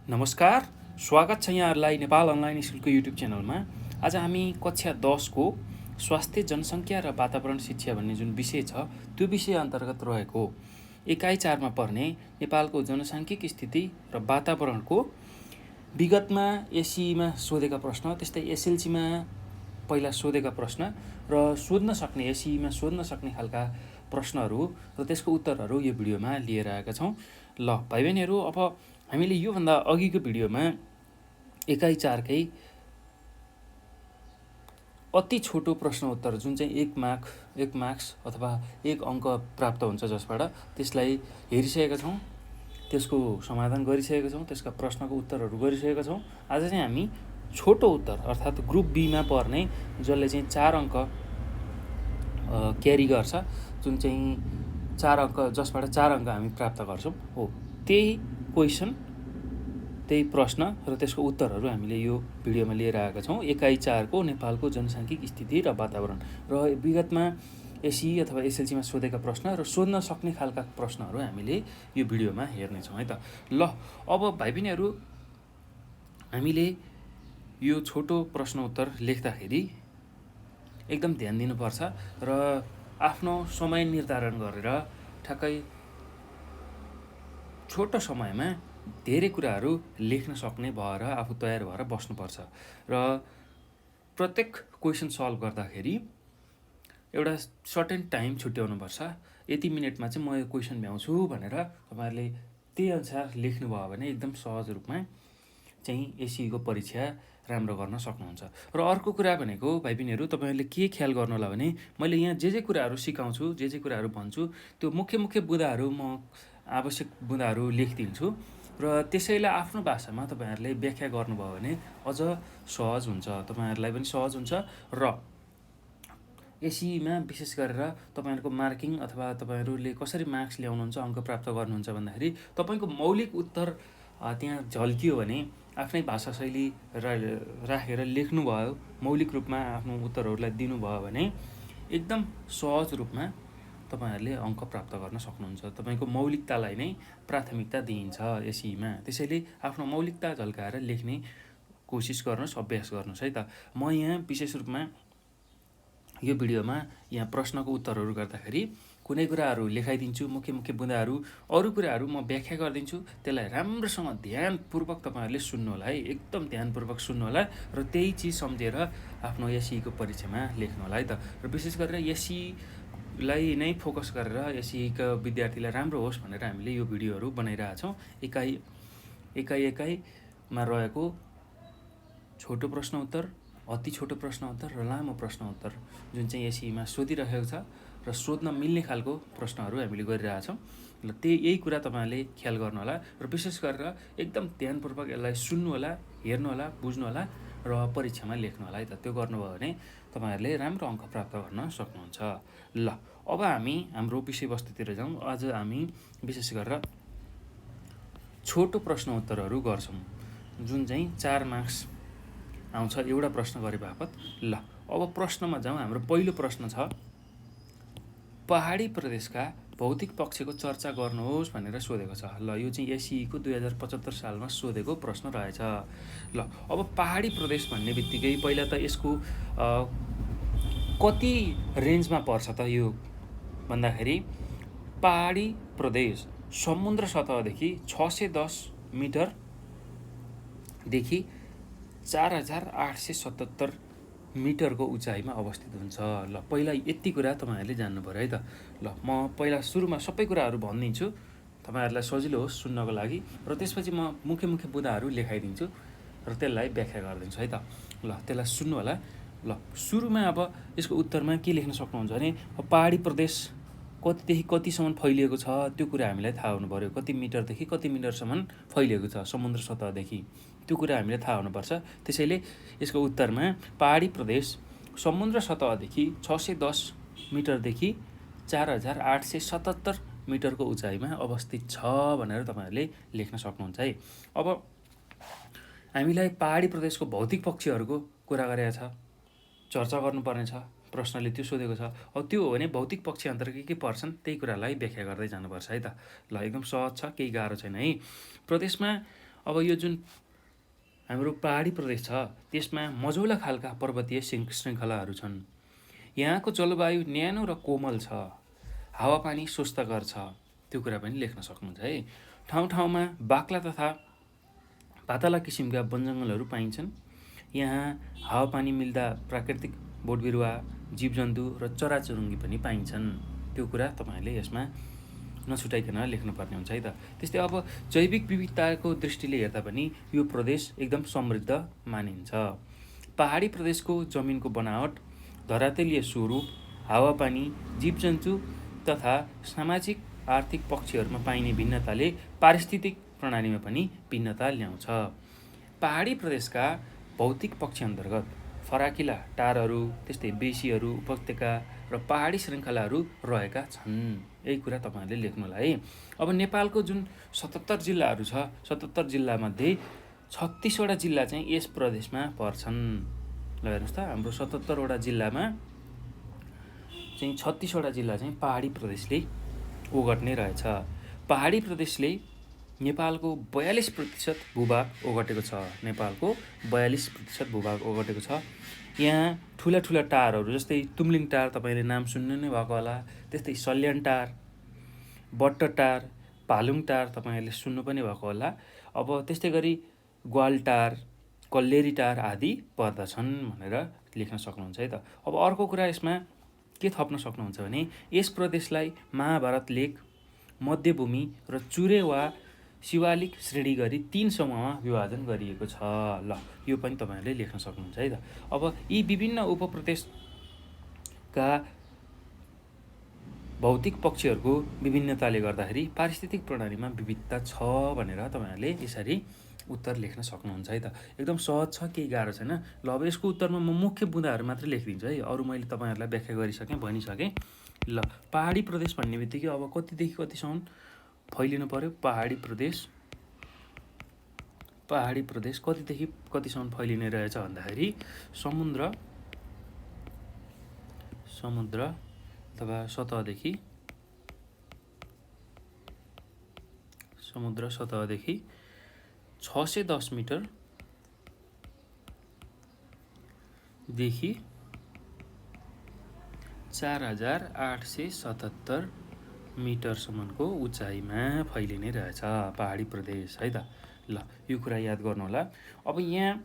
नमस्कार, स्वागत छ यहाँहरूलाई नेपाल अनलाइन स्कुलको युट्युब च्यानलमा। आज हामी कक्षा 10 को स्वास्थ्य, जनसङ्ख्या र वातावरण शिक्षा भन्ने जुन विषय छ त्यो विषय अन्तर्गत रहेको एकाइ 4 मा पर्ने नेपालको जनसाङ्ख्यिक स्थिति र वातावरणको विगतमा एसईमा सोधेका प्रश्न, त्यस्तै एसएलसीमा पहिला सोधेका प्रश्न र सोध्न सक्ने एसईमा सोध्न सक्ने खालका प्रश्नहरू र त्यसको उत्तरहरू यो भिडियोमा लिएर आएका छौँ। ल भाइ बहिनीहरू, अब हामीले योभन्दा अघिको भिडियोमा एकाइ 4 कै अति छोटो प्रश्न उत्तर जुन चाहिँ एक मार्क्स अथवा 1 अङ्क प्राप्त हुन्छ जसबाट त्यसलाई हेरिसकेका छौँ, त्यसको समाधान गरिसकेका छौँ, त्यसका प्रश्नको उत्तरहरू गरिसकेका छौँ। आज चाहिँ हामी छोटो उत्तर अर्थात् ग्रुप बीमा पर्ने जसले चाहिँ 4 अङ्क क्यारी गर्छ, जुन चाहिँ 4 अङ्क जसबाट 4 अङ्क हामी प्राप्त गर्छौँ हो त्यही क्वेसन, त्यही प्रश्न र त्यसको उत्तरहरू हामीले यो भिडियोमा लिएर आएका छौँ। एकाइ 4 को नेपालको जनसाङ्ख्यिक स्थिति र वातावरण र विगतमा एसई अथवा एसएलसीमा सोधेका प्रश्न र सोध्न सक्ने खालका प्रश्नहरू हामीले यो भिडियोमा हेर्नेछौँ है त। ल अब भाइ बहिनीहरू, हामीले यो छोटो प्रश्न उत्तर लेख्दाखेरि एकदम ध्यान दिनुपर्छ र आफ्नो समय निर्धारण गरेर ठ्याक्कै छोटो समयमा धेरै कुराहरू लेख्न सक्ने भएर आफू तयार भएर बस्नुपर्छ र प्रत्येक क्वेसन सल्भ गर्दाखेरि एउटा सर्टेन टाइम छुट्याउनुपर्छ। यति मिनटमा चाहिँ म यो क्वेसन भ्याउँछु भनेर तपाईँहरूले त्यही अनुसार लेख्नुभयो भने एकदम सहज रूपमा चाहिँ एसईको परीक्षा राम्रो गर्न सक्नुहुन्छ। र अर्को कुरा भनेको भाइ बहिनीहरू, तपाईँहरूले के ख्याल गर्नु होला भने मैले यहाँ जे कुराहरू सिकाउँछु, जे कुराहरू भन्छु त्यो मुख्य बुँदाहरू म आवश्यक बुँदाहरू लेखिदिन्छु र त्यसैलाई आफ्नो भाषामा तपाईँहरूले व्याख्या गर्नुभयो भने अझ सहज हुन्छ, तपाईँहरूलाई पनि सहज हुन्छ र एसईमा विशेष गरेर तपाईँहरूको मार्किङ अथवा तपाईँहरूले कसरी मार्क्स ल्याउनुहुन्छ, अङ्क प्राप्त गर्नुहुन्छ भन्दाखेरि तपाईँको मौलिक उत्तर त्यहाँ झल्कियो भने आफ्नै भाषा शैली राखेर लेख्नुभयो, मौलिक रूपमा आफ्नो उत्तरहरूलाई दिनुभयो भने एकदम सहज रूपमा तपाईँहरूले अङ्क प्राप्त गर्न सक्नुहुन्छ। तपाईँको मौलिकतालाई नै प्राथमिकता दिइन्छ एसईमा, त्यसैले आफ्नो मौलिकता झल्काएर लेख्ने कोसिस गर्नुहोस्, अभ्यास गर्नुहोस् है त। म यहाँ विशेष रूपमा यो भिडियोमा यहाँ प्रश्नको उत्तरहरू गर्दाखेरि कुनै कुराहरू लेखाइदिन्छु, मुख्य बुँदाहरू, अरू कुराहरू म व्याख्या गरिदिन्छु। त्यसलाई राम्रोसँग ध्यानपूर्वक तपाईँहरूले सुन्नु होला है, एकदम ध्यानपूर्वक सुन्नु होला र त्यही चिज सम्झेर आफ्नो एसईको परीक्षामा लेख्नु होला है त। र विशेष गरेर एसईलाई नै फोकस गरेर एसईका विद्यार्थीलाई राम्रो होस् भनेर हामीले यो भिडियोहरू बनाइरहेछौँ। एकाइमा रहेको छोटो प्रश्न उत्तर, अति छोटो प्रश्न उत्तर र लामो प्रश्न उत्तर जुन चाहिँ एसईमा सोधिरहेको छ र सोध्न मिल्ने खालको प्रश्नहरू हामीले गरिरहेछौँ। ल यही कुरा तपाईँहरूले ख्याल गर्नु होला र विशेष गरेर एकदम ध्यानपूर्वक यसलाई सुन्नु होला, हेर्नु होला, बुझ्नु होला र परीक्षामा लेख्नु होला है त। त्यो गर्नुभयो भने तपाईँहरूले राम्रो अङ्क प्राप्त गर्न सक्नुहुन्छ। ल अब हामी हाम्रो विषयवस्तुतिर जाउँ। आज हामी विशेष गरेर छोटो प्रश्न उत्तरहरू गर्छौँ जुन चाहिँ 4 मार्क्स आउँछ एउटा प्रश्न गरे बापत। ल अब प्रश्नमा जाउँ। हाम्रो पहिलो प्रश्न छ, पहाडी प्रदेशका भौतिक पक्षको चर्चा गर्नुहोस् भनेर सोधेको छ। ल यो चाहिँ एसईको 2075 सालमा सोधेको प्रश्न रहेछ। ल अब पहाडी प्रदेश भन्ने बित्तिकै पहिला त यसको कति रेन्जमा पर्छ त यो भन्दाखेरि पहाडी प्रदेश समुद्र सतहदेखि 610 मिटरदेखि 4877 मिटरको उचाइमा अवस्थित हुन्छ। ल पहिला यति कुरा तपाईँहरूले जान्नु पऱ्यो है त। ल म पहिला सुरुमा सबै कुराहरू भनिदिन्छु तपाईँहरूलाई सजिलो होस् सुन्नको लागि र त्यसपछि म मुख्य बुँदाहरू लेखाइदिन्छु र त्यसलाई व्याख्या गरिदिन्छु है त। ल त्यसलाई सुन्नु होला। ल सुरुमा अब यसको उत्तरमा के लेख्न सक्नुहुन्छ भने पहाडी प्रदेश कतिदेखि कतिसम्म फैलिएको छ त्यो कुरा हामीलाई थाहा हुनु पऱ्यो। कति मिटरदेखि कति मिटरसम्म फैलिएको छ समुद्र सतहदेखि, त्यो कुरा हामीले थाहा हुनुपर्छ। त्यसैले यसको उत्तरमा पहाडी प्रदेश समुद्र सतहदेखि 610 मिटरदेखि 4877 मिटरको उचाइमा अवस्थित छ भनेर तपाईँहरूले लेख्न सक्नुहुन्छ है। अब हामीलाई पहाडी प्रदेशको भौतिक पक्षहरूको कुरा गरेको छ, चर्चा गर्नुपर्ने छ, प्रश्नले त्यो सोधेको छ। अब त्यो हो भने भौतिक पक्ष अन्तर्गत के पर्छन् त्यही कुरालाई व्याख्या गर्दै जानुपर्छ है त। ल एकदम सहज छ, केही गाह्रो छैन है। प्रदेशमा अब यो जुन हाम्रो पहाडी प्रदेश छ त्यसमा मझौला खालका पर्वतीय श्रृङ्खलाहरू छन्। यहाँको जलवायु न्यानो र कोमल छ, हावापानी स्वस्थकर छ, त्यो कुरा पनि लेख्न सक्नुहुन्छ है। ठाउँ ठाउँमा बाक्ला तथा पातला किसिमका वनजङ्गलहरू पाइन्छन्। यहाँ हावापानी मिल्दा प्राकृतिक बोटबिरुवा, जीवजन्तु र चराचुरुङ्गी पनि पाइन्छन्। त्यो कुरा तपाईँहरूले यसमा नछुटाइकन लेख्नुपर्ने हुन्छ है त। त्यस्तै अब जैविक विविधताको दृष्टिले हेर्दा पनि यो प्रदेश एकदम समृद्ध मानिन्छ। पहाडी प्रदेशको जमिनको बनावट, धरातलीय स्वरूप, हावापानी, जीवजन्तु तथा सामाजिक आर्थिक पक्षहरूमा पाइने भिन्नताले पारिस्थितिक प्रणालीमा पनि भिन्नता ल्याउँछ। पहाडी प्रदेशका भौतिक पक्ष अन्तर्गत फराकिला टारहरू, त्यस्तै बेसीहरू, उपत्यका र पहाडी श्रृङ्खलाहरू रहेका छन्। यही कुरा तपाईँहरूले लेख्नुहोला है। अब नेपालको जुन 77 जिल्लाहरू छ, 77 जिल्लामध्ये 36वटा जिल्ला चाहिँ यस प्रदेशमा पर्छन्। ल हेर्नुहोस् त, हाम्रो 77वटा जिल्लामा चाहिँ 36वटा जिल्ला चाहिँ पहाडी प्रदेशले ओगट्ने रहेछ। पहाडी प्रदेशले नेपालको 42% भूभाग ओगटेको छ। नेपालको 42% भूभाग ओगटेको छ। यहाँ ठुला ठुला टारहरू जस्तै तुमलिङ टार तपाईँले नाम सुन्नु नै भएको होला, त्यस्तै सल्यान टार, बट्ट टार, भालुङ टार तपाईँहरूले सुन्नु पनि भएको होला। अब त्यस्तै गरी ग्वाल टार, कल्लेरी टार आदि पर्दछन् भनेर लेख्न सक्नुहुन्छ है त। अब अर्को कुरा यसमा के थप्न सक्नुहुन्छ भने यस प्रदेशलाई महाभारत लेक, मध्यभूमि र चुरे वा शिवालिक श्रेणी गरी 3 समूहमा विभाजन गरिएको छ। ल यो पनि तपाईँहरूले लेख्न सक्नुहुन्छ है त। अब यी विभिन्न उपप्रदेशका भौतिक पक्षहरूको विभिन्नताले गर्दाखेरि पारिस्थितिक प्रणालीमा विविधता छ भनेर तपाईँहरूले यसरी उत्तर लेख्न सक्नुहुन्छ है त। एकदम सहज छ, केही गाह्रो छैन। ल अब यसको उत्तरमा म मुख्य बुँदाहरू मात्रै लेखिदिन्छु है, अरू मैले तपाईँहरूलाई व्याख्या गरिसकेँ, भनिसकेँ। ल पहाडी प्रदेश भन्ने बित्तिकै अब कतिदेखि कतिसम्म फैलिनु पर्यो? पहाडी प्रदेश कतिदेखि कतिसम्म फैलिने रहेछ भन्दाखेरि समुद्र अथवा समुद्र सतहदेखि 610 मिटर देखि 4877 मिटरसम्मको उचाइमा फैलिने रहेछ पहाडी प्रदेश है त। ल यो कुरा याद गर्नुहोला। अब यहाँ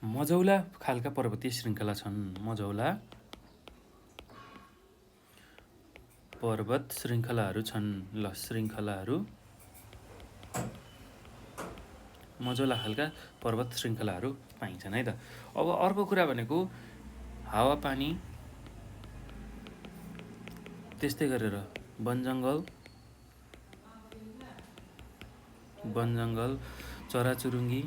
मझौला खालका पर्वतीय श्रृङ्खला छन्। मझौला पर्वत श्रृङ्खलाहरू छन्। ल श्रृङ्खलाहरू, मझौला खालका पर्वत श्रृङ्खलाहरू पाइन्छन् है त। अब अर्को कुरा भनेको हावापानी, त्यस्तै गरेर वनजङ्गल, चराचुरुङ्गी,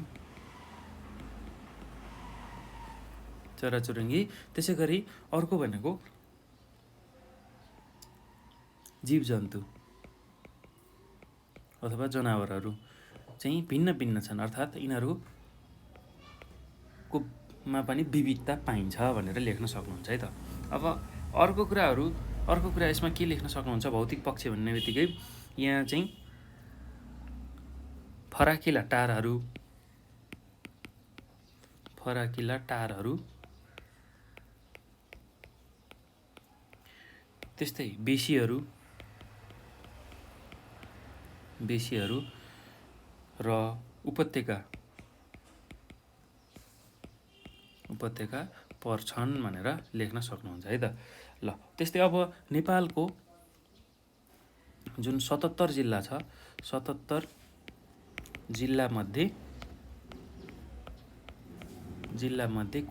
त्यसै गरी अर्को भनेको जीवजन्तु अथवा जनावरहरू चाहिँ भिन्न भिन्न छन्, अर्थात् यिनीहरूकोमा पनि विविधता पाइन्छ भनेर लेख्न सक्नुहुन्छ है त। अब अर्को कुरा यसमा के लेख्न सक्नुहुन्छ? भौतिक पक्ष भन्ने बित्तिकै यहाँ चाहिँ फराकिला टारहरू, त्यस्तै बेसीहरू र उपत्यका पर्छन् भनेर लेख्न सक्नुहुन्छ है त। ल त्यस्तै अब नेपालको जुन 77 जिल्ला छ, 77 जिल्लामध्ये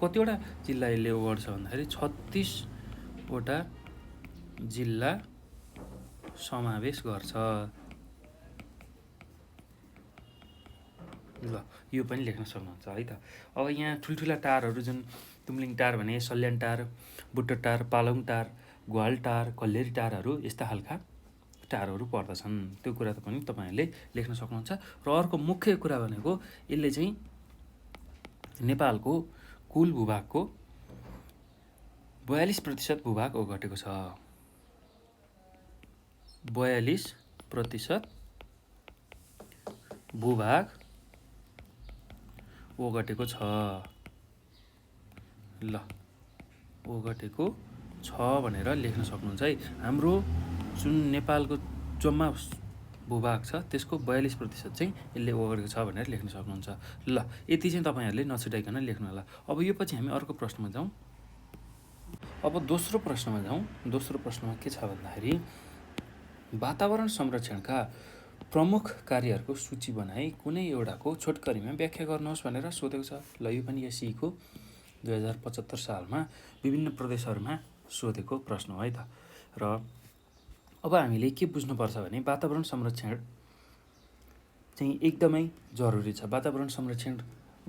कतिवटा जिल्ला यसले ओगट्छ भन्दाखेरि 36वटा जिल्ला समावेश गर्छ। ल यो पनि लेख्न सक्नुहुन्छ है त। अब यहाँ ठुल्ठुला टारहरू जुन तुमलिङ टार भने, सल्यान टार, बुट्ट टार, पालङ टार, ग्वाल टार, कल्लेरी टारहरू यस्ता खालका टारहरू पर्दछन्। त्यो कुरा पनि तपाईँहरूले लेख्न सक्नुहुन्छ। र अर्को मुख्य कुरा भनेको यसले चाहिँ नेपालको कुल भूभागको 42% भूभाग ओगटेको छ। 42% भूभाग ओगटेको छ। ल ओगटेको छ भनेर लेख्न सक्नुहुन्छ है। हाम्रो जुन नेपालको जम्मा भूभाग छ त्यसको 42% चाहिँ यसले ओगटेको छ भनेर लेख्न सक्नुहुन्छ। ल यति चाहिँ तपाईँहरूले नछुटाइकन लेख्नु होला। अब यो पछि हामी अर्को प्रश्नमा जाउँ। अब दोस्रो प्रश्नमा जाउँ। दोस्रो प्रश्नमा के छ भन्दाखेरि वातावरण संरक्षणका प्रमुख कार्यहरूको सूची बनाई कुनै एउटाको छोटकरीमा व्याख्या गर्नुहोस् भनेर सोधेको छ। ल यो पनि एससीको 2075 सालमा विभिन्न प्रदेशहरूमा सोधेको प्रश्न हो है त। र अब हामीले के बुझ्नुपर्छ भने वातावरण संरक्षण चाहिँ एकदमै जरुरी छ। वातावरण संरक्षण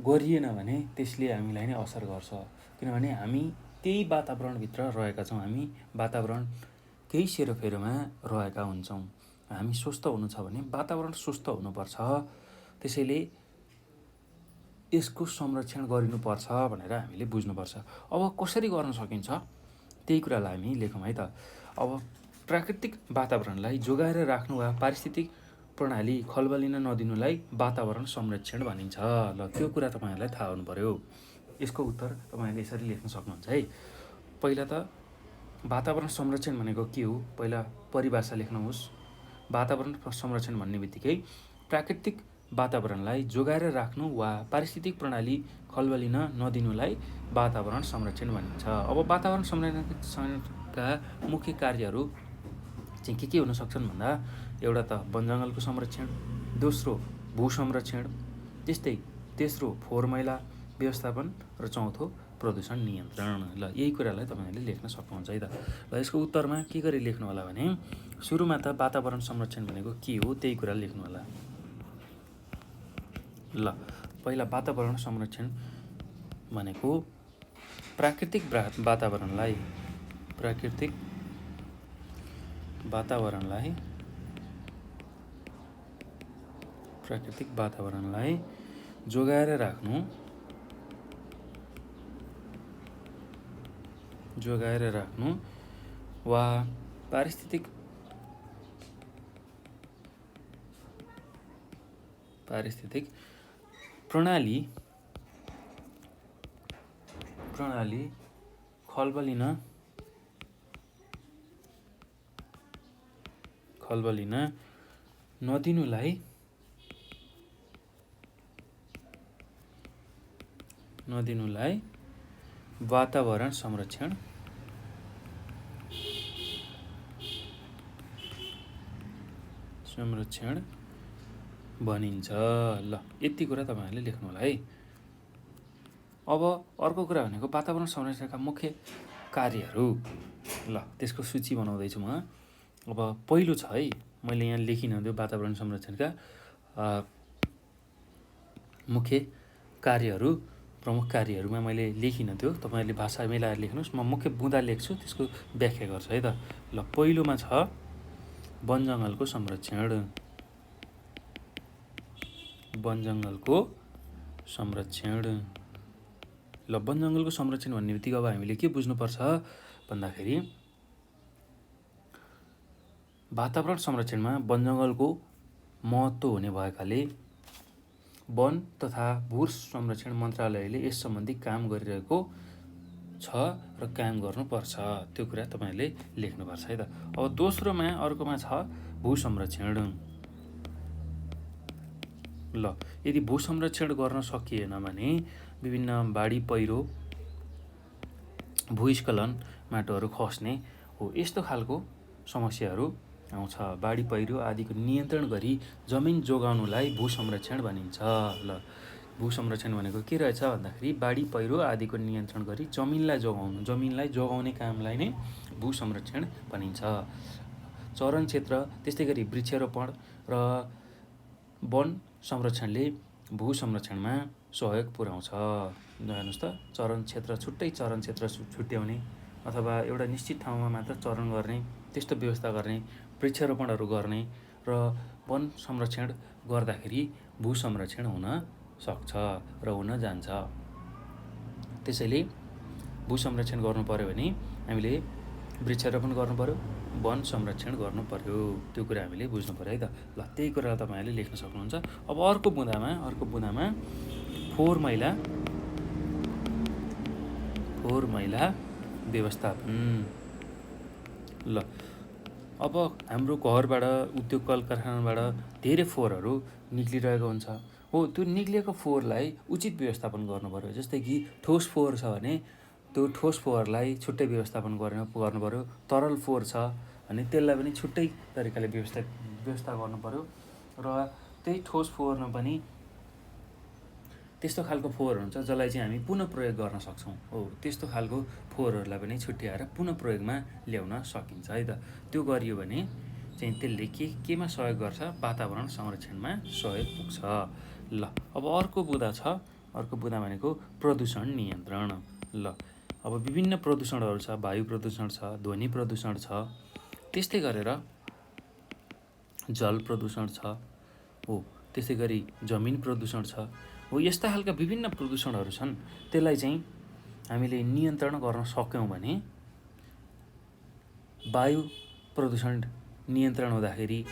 गरिएन भने त्यसले हामीलाई नै असर गर्छ, किनभने हामी त्यही वातावरणभित्र रहेका छौँ। हामी वातावरण केही सेरोफेरोमा रहेका हुन्छौँ। हामी स्वस्थ हुनु छ भने वातावरण स्वस्थ हुनुपर्छ, त्यसैले यसको संरक्षण गरिनुपर्छ भनेर हामीले बुझ्नुपर्छ। अब कसरी गर्न सकिन्छ त्यही कुरालाई हामी लेखौँ है त। अब प्राकृतिक वातावरणलाई जोगाएर राख्नु वा पारिस्थितिक प्रणाली खलबलिन नदिनुलाई वातावरण संरक्षण भनिन्छ। ल त्यो कुरा तपाईँहरूलाई थाहा हुनु पर्यो। यसको उत्तर तपाईँहरूले यसरी लेख्न सक्नुहुन्छ है। पहिला त वातावरण संरक्षण भनेको के हो पहिला परिभाषा लेख्नुहोस्। वातावरण संरक्षण भन्ने बित्तिकै प्राकृतिक वातावरणलाई जोगाएर राख्नु वा पारिस्थितिक प्रणाली खलबलिन नदिनुलाई वातावरण संरक्षण भनिन्छ। अब वातावरण संरक्षणका मुख्य कार्यहरू चाहिँ के हुन सक्छन् भन्दा एउटा त वन जङ्गलको संरक्षण, दोस्रो भू संरक्षण, त्यस्तै तेस्रो फोहोर मैला व्यवस्थापन र चौथो प्रदूषण नियन्त्रण। ल यही कुरालाई तपाईँहरूले लेख्न सक्नुहुन्छ है त। ल यसको उत्तरमा के गरी लेख्नु होला भने सुरुमा त वातावरण संरक्षण भनेको के हो त्यही कुरा लेख्नु होला। ल पहिला वातावरण संरक्षण भनेको प्राकृतिक वातावरणलाई जोगाएर राख्नु वा पारिस्थितिक प्रणाली खलबलिन नदिनुलाई वातावरण संरक्षण भनिन्छ। ल यति कुरा तपाईँहरूले लेख्नु होला है। अब अर्को कुरा भनेको वातावरण संरक्षणका मुख्य कार्यहरू। ल त्यसको सूची बनाउँदैछु म। अब पहिलो छ है, मैले यहाँ लेखिन त्यो वातावरण संरक्षणका मुख्य कार्यहरू, प्रमुख कार्यहरूमा मैले लेखिन त्यो, तपाईँहरूले भाषा मिलाएर लेख्नुहोस्। म मुख्य बुँदा लेख्छु, त्यसको व्याख्या गर्छु है त। ल पहिलोमा छ वन जङ्गलको संरक्षण। ल वन जङ्गलको संरक्षण भन्ने बित्तिकै अब हामीले के बुझ्नुपर्छ भन्दाखेरि वातावरण संरक्षणमा वन जङ्गलको महत्त्व हुने भएकाले वन तथा भू संरक्षण मन्त्रालयले यस सम्बन्धी काम गरिरहेको छ र काम गर्नुपर्छ। त्यो कुरा तपाईँहरूले लेख्नुपर्छ है त। अब दोस्रोमा अर्कोमा छ भू संरक्षण। ल यदि भू संरक्षण गर्न सकिएन भने विभिन्न बाढी पहिरो, भूस्खलन, माटोहरू खस्ने हो यस्तो खालको समस्याहरू आउँछ। बाढी पहिरो आदिको नियन्त्रण गरी जमिन जोगाउनुलाई भू संरक्षण भनिन्छ। ल भू संरक्षण भनेको के रहेछ भन्दाखेरि बाढी पहिरो आदिको नियन्त्रण गरी जमिनलाई जोगाउने कामलाई नै भू संरक्षण भनिन्छ। चरण क्षेत्र त्यस्तै गरी वृक्षारोपण र वन संरक्षणले भू संरक्षणमा सहयोग पुर्याउँछ। हेर्नुहोस् त, छुट्टै चरण क्षेत्र छुट्याउने अथवा एउटा निश्चित ठाउँमा मात्र चरण गर्ने, त्यस्तो व्यवस्था गर्ने, वृक्षारोपणहरू गर्ने र वन संरक्षण गर्दाखेरि भू संरक्षण हुन सक्छ र हुन जान्छ। त्यसैले भू संरक्षण गर्नु पर्यो भने हामीले वृक्षारोपण गर्नु पर्यो, वन संरक्षण गर्नु पर्यो, त्यो कुरा हामीले बुझ्नु पर्यो है त। ल त्यही कुरा तपाईँहरूले लेख्न सक्नुहुन्छ। अब अर्को बुँदामा फोहोर मैला व्यवस्थापन। ल अब हाम्रो घरबाट, उद्योग कल कारखानाबाट धेरै फोहोरहरू निक्लिरहेको हुन्छ हो। त्यो निक्लिएको फोहोरलाई उचित व्यवस्थापन गर्नु पर्यो। जस्तै कि ठोस फोहोर छ भने त्यो ठोस फोहोरलाई छुट्टै व्यवस्थापन गर्नु पर्यो। तरल फोहोर छ भने त्यसलाई पनि छुट्टै तरिकाले व्यवस्था गर्नु पर्यो। र त्यही ठोस फोहोरमा पनि त्यस्तो खालको फोहोर हुन्छ जसलाई चाहिँ हामी पुनः प्रयोग गर्न सक्छौँ हो। त्यस्तो खालको फोहोरहरूलाई पनि छुट्याएर पुनः प्रयोगमा ल्याउन सकिन्छ है त। त्यो गरियो भने चाहिँ त्यसले केमा सहयोग गर्छ? वातावरण संरक्षणमा सहयोग पुग्छ। ल अब अर्को बुँदा भनेको प्रदूषण नियन्त्रण। ल अब विभिन्न प्रदूषणहरू छ, वायु प्रदूषण छ, ध्वनि प्रदूषण छ, त्यस्तै गरेर जल प्रदूषण छ हो, त्यस्तै गरी जमिन प्रदूषण छ हो। यस्ता खालका विभिन्न प्रदूषणहरू छन्। त्यसलाई चाहिँ हामीले नियन्त्रण गर्न सक्यौँ भने वायु प्रदूषण नियन्त्रण हुँदाखेरि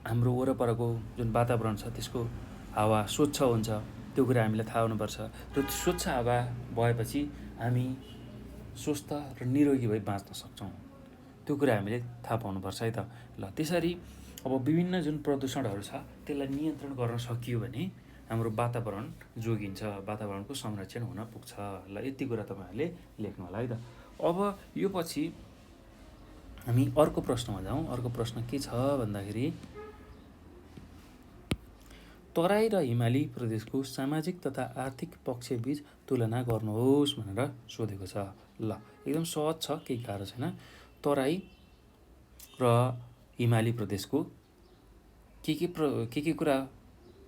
हाम्रो वरपरको जुन वातावरण छ त्यसको हावा स्वच्छ हुन्छ। त्यो कुरा हामीलाई थाहा हुनुपर्छ। र स्वच्छ हावा भएपछि हामी स्वस्थ र निरोगी भई बाँच्न सक्छौँ। त्यो कुरा हामीले थाहा पाउनुपर्छ है त। ल त्यसरी अब विभिन्न जुन प्रदूषणहरू छ त्यसलाई नियन्त्रण गर्न सकियो भने हाम्रो वातावरण जोगिन्छ, वातावरणको संरक्षण हुन पुग्छ। ल यति कुरा तपाईँहरूले लेख्नु होला है त। अब यो पछि हामी अर्को प्रश्नमा जाउँ। अर्को प्रश्न के छ भन्दाखेरि तराई र हिमाली प्रदेशको सामाजिक तथा आर्थिक पक्षबीच तुलना गर्नुहोस् भनेर सोधेको छ। ल एकदम सहज छ, केही गाह्रो छैन। तराई र हिमाली प्रदेशको के कुरा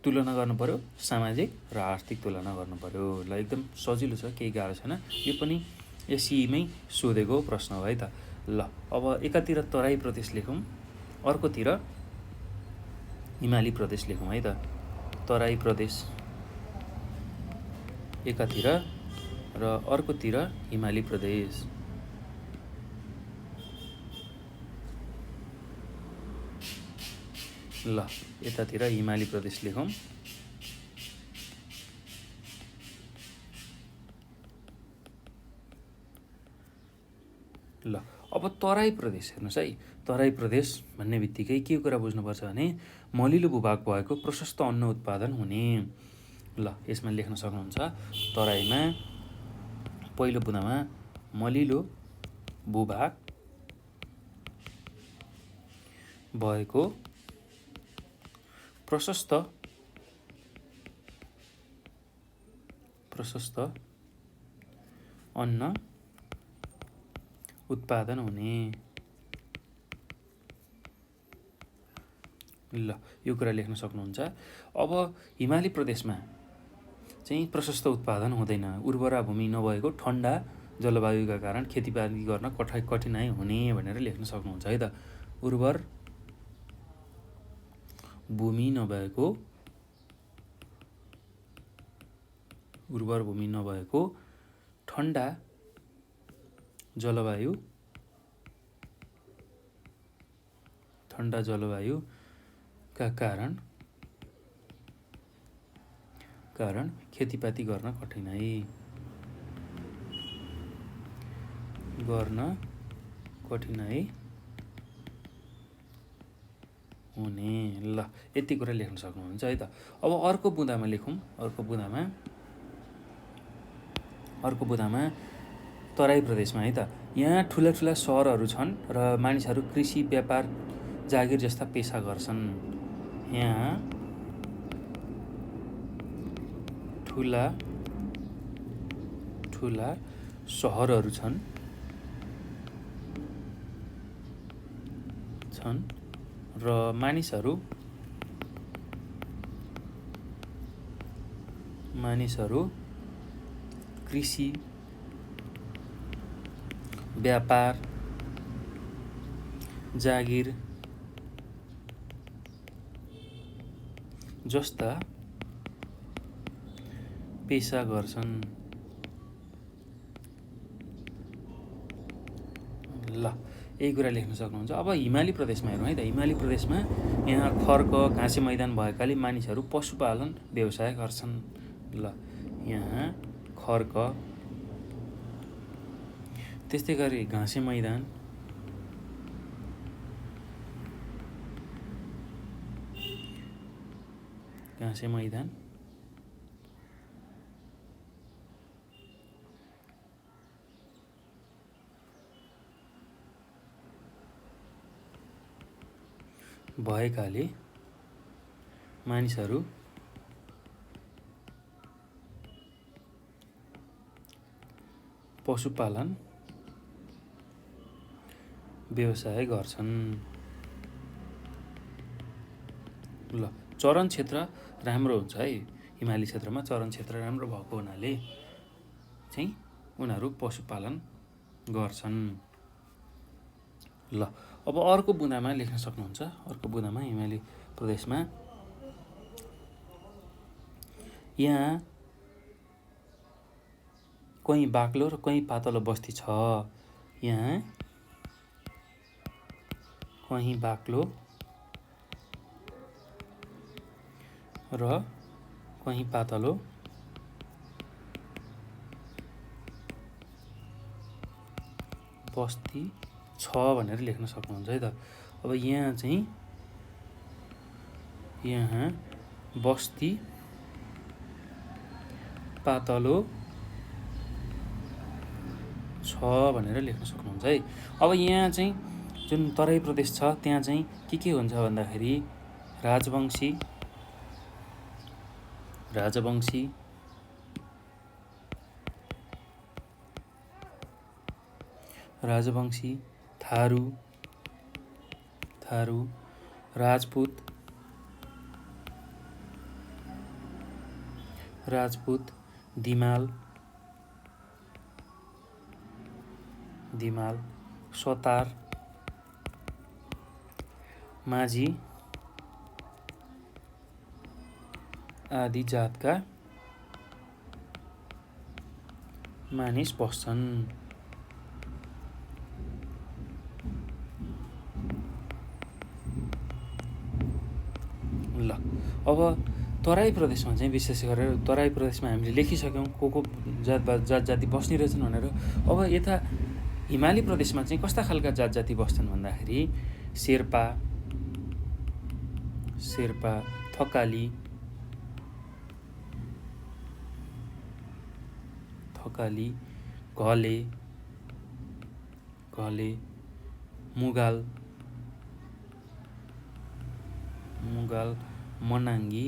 तुलना गर्नु पर्यो? सामाजिक र आर्थिक तुलना गर्नु पर्यो। ल एकदम सजिलो छ, केही गाह्रो छैन। यो पनि एसईमै सोधेको प्रश्न हो है त। ल अब एकातिर तराई प्रदेश लेखौँ, अर्कोतिर हिमाली प्रदेश लेखौँ है त। तराई प्रदेश एकातिर र अर्कोतिर हिमाली प्रदेश। ल यतातिर हिमाली प्रदेश लेखौँ, ल अब तराई प्रदेश हेर्नुहोस् है। तराई प्रदेश भन्ने बित्तिकै के कुरा बुझ्नुपर्छ भने मलिलो भूभाग भएको प्रशस्त अन्न उत्पादन हुने। ल यसमा लेख्न सक्नुहुन्छ, तराईमा पहिलो बुँदामा मलिलो भूभाग भएको प्रशस्त अन्न उत्पादन हुने। ल यो कुरा लेख्न सक्नुहुन्छ। अब हिमाली प्रदेशमा चाहिँ प्रशस्त उत्पादन हुँदैन। उर्वरा भूमि नभएको, ठन्डा जलवायुका कारण खेतीपाती गर्न कठिनाइ हुने भनेर लेख्न सक्नुहुन्छ है त। उर्वर भूमि नभएको, ठन्डा जलवायुका कारण खेतीपाती गर्न कठिनाइ हुने। ल यति कुरा लेख्न सक्नुहुन्छ है त। अब अर्को बुँदामा लेखौँ। अर्को बुँदामा तराई प्रदेशमा है त। यहाँ ठुला सहरहरू छन् र मानिसहरू कृषि, व्यापार, जागिर जस्ता पेसा गर्छन्। यहाँ ठुला सहरहरू छन् र मानिसहरू कृषि, व्यापार, जागिर जस्ता पेसा गर्छन्। ल यही कुरा लेख्न सक्नुहुन्छ। अब हिमाली प्रदेशमा हेरौँ है त। हिमाली प्रदेशमा यहाँ खर्क घाँसे मैदान भएकाले मानिसहरू पशुपालन व्यवसाय गर्छन्। ल यहाँ खर्क, त्यस्तै गरी घाँसे मैदान, भएकाले मानिसहरू पशुपालन व्यवसाय गर्छन्। ल चरण क्षेत्र राम्रो हुन्छ है। हिमाली क्षेत्रमा चरण क्षेत्र राम्रो भएको हुनाले चाहिँ उनीहरू पशुपालन गर्छन्। ल अब अर्को बुँदामा लेख्न सक्नुहुन्छ। अर्को बुँदामा हिमाली प्रदेशमा यहाँ कहीँ बाक्लो र कहीँ पातलो बस्ती छ। यहाँ कहीँ बाक्लो र कहीँ पातलो बस्ती छ भनेर लेख्न सक्नुहुन्छ है त। अब यहाँ चाहिँ यहाँ बस्ती पातलो छ भनेर लेख्न सक्नुहुन्छ है। अब यहाँ चाहिँ जुन तराई प्रदेश छ त्यहाँ चाहिँ के हुन्छ भन्दाखेरि राजवंशी, थारू, राजपूत, दिमाल, सतार, माझी आदि जातका मानिस बस्छन्। ल अब तराई प्रदेशमा चाहिँ विशेष गरेर तराई प्रदेशमा हामीले लेखिसक्यौँ को जात जाति बस्ने रहेछन् भनेर। अब यता हिमाली प्रदेशमा चाहिँ कस्ता खालका जात जाति बस्छन् भन्दाखेरि शेर्पा, थकाली, घले, मुगाल, मनाङ्गी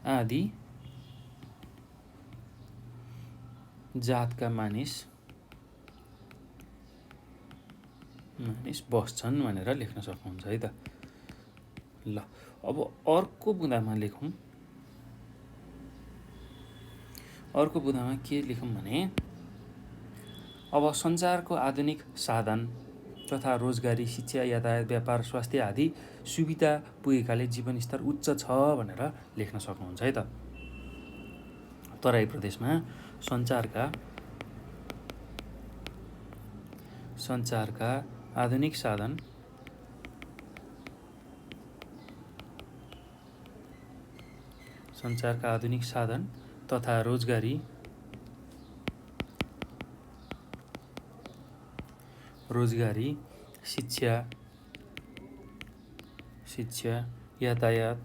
आदि जातका मानिस बस्छन् भनेर लेख्न सक्नुहुन्छ है त। ल अब अर्को बुँदामा लेखौँ। अर्को बुँदामा के लेखौँ भने अब सञ्चारको आधुनिक साधन तथा रोजगारी, शिक्षा, यातायात, व्यापार, स्वास्थ्य आदि सुविधा पुगेकाले जीवनस्तर उच्च छ भनेर लेख्न सक्नुहुन्छ है त। तराई प्रदेशमा सञ्चारका आधुनिक साधन तथा रोजगारी, शिक्षा, यातायात,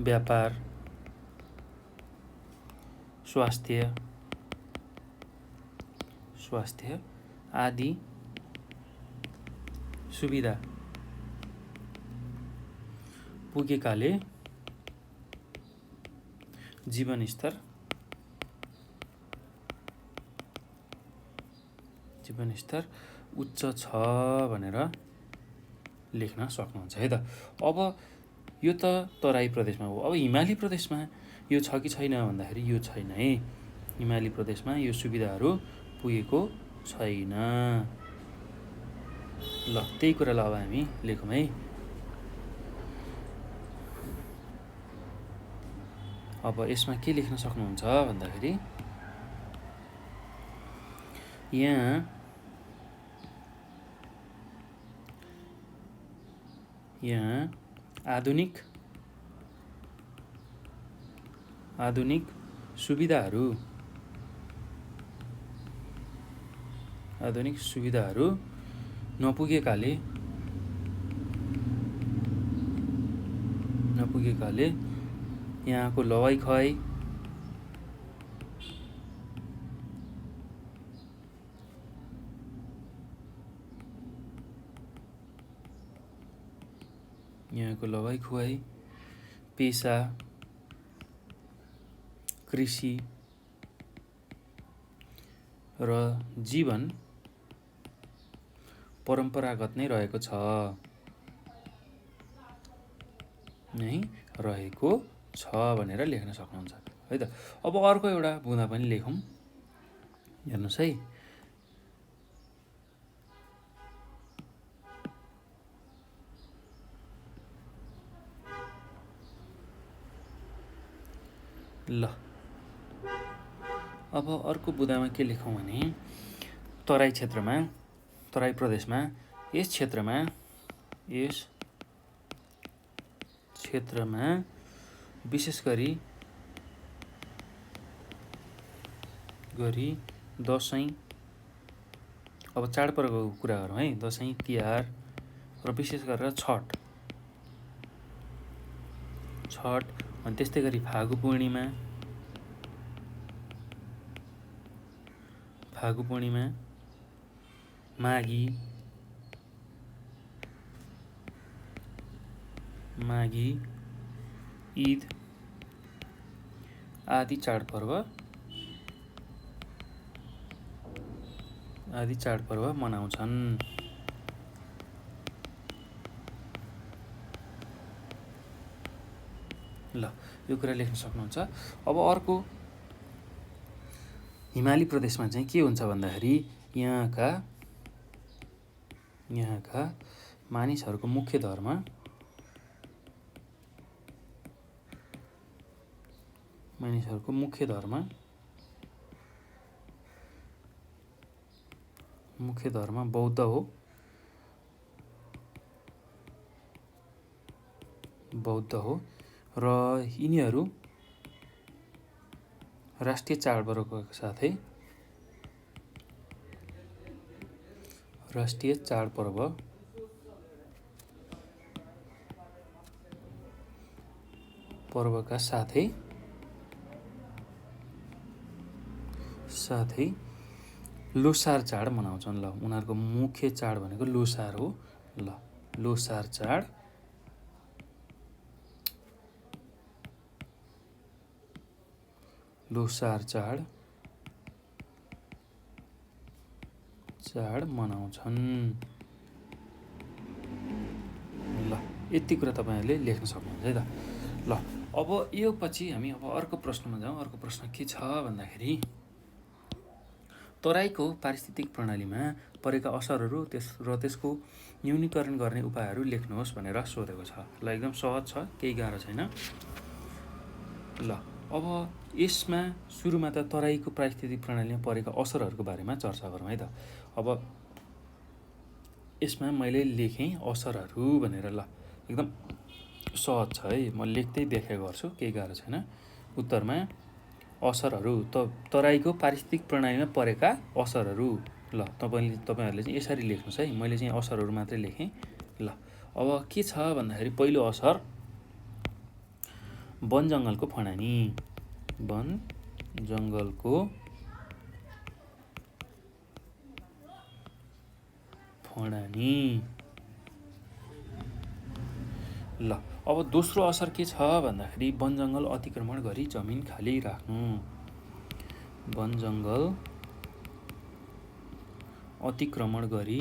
व्यापार, स्वास्थ्य आदि सुविधा पुगेकाले जीवनस्तर उच्च छ भनेर लेख्न सक्नुहुन्छ है त। अब यो त तराई प्रदेशमा हो। अब हिमाली प्रदेशमा यो छ कि छैन भन्दाखेरि यो छैन है। हिमाली प्रदेशमा यो सुविधाहरू पुगेको छैन। ल त्यही कुरालाई अब हामी लेखौँ है। अब यसमा के लेख्न सक्नुहुन्छ भन्दाखेरि यहाँ आधुनिक सुविधाहरू नपुगेकाले यहाँको लवाइ खुवाइ पेशा कृषि र जीवन परम्परागत नै रहेको छ भनेर लेख्न सक्नुहुन्छ है त। अब अर्को एउटा बुँदा पनि लेखौँ, हेर्नुहोस् है। ल अब अर्को बुँदामा के लेखौँ भने तराई प्रदेशमा यस क्षेत्रमा विशेष गरी दसैँ, अब चाडपर्वको कुरा गरौँ है, दसैँ तिहार र विशेष गरेर छठ अनि त्यस्तै गरी फागु पूर्णिमा, माघी, ईद आदि चाडपर्व मनाउँछन्। ल यो कुरा लेख्न सक्नुहुन्छ। अब अर्को हिमाली प्रदेशमा चाहिँ के हुन्छ भन्दाखेरि यहाँका मानिसहरूको मुख्य धर्म बौद्ध हो र यिनीहरू राष्ट्रिय चाडपर्वको साथै पर्वका साथै लोसार चाड मनाउँछन्। ल उनीहरूको मुख्य चाड भनेको लोसार हो। ल लोसार चाड मनाउँछन्। ल यति कुरा तपाईहरुले लेख्न सक्नुहुन्छ है त। ल अब यो पछि हामी अब अर्को प्रश्नमा जाउँ। अर्को प्रश्न के छ भन्दाखेरि तराईको पारिस्थितिक प्रणालीमा परेका असरहरू र त्यसको न्यूनीकरण गर्ने उपायहरू लेख्नुहोस् भनेर सोधेको छ। ल एकदम सहज छ, केही गाह्रो छैन। ल अब यसमा सुरुमा त तराईको पारिस्थितिक प्रणालीमा परेका असरहरूको बारेमा चर्चा गरौँ है त। अब यसमा मैले लेखेँ असरहरू भनेर। ल एकदम सहज छ है, म लेख्दै व्याख्या गर्छु, केही गाह्रो छैन। उत्तरमा असरहरू तराईको पारिस्थितिक प्रणालीमा परेका असरहरू। ल तपाईहरुले चाहिँ यसरी लेख्नुहोस् है, मैले चाहिँ असरहरू मात्रै लेखेँ। ल अब के छ भन्दाखेरि पहिलो असर वन जङ्गलको फडानी। ल अब दोस्रो असर के छ भन्दाखेरि वन जङ्गल अतिक्रमण गरी जमिन खाली राख्नु। वन जङ्गल अतिक्रमण गरी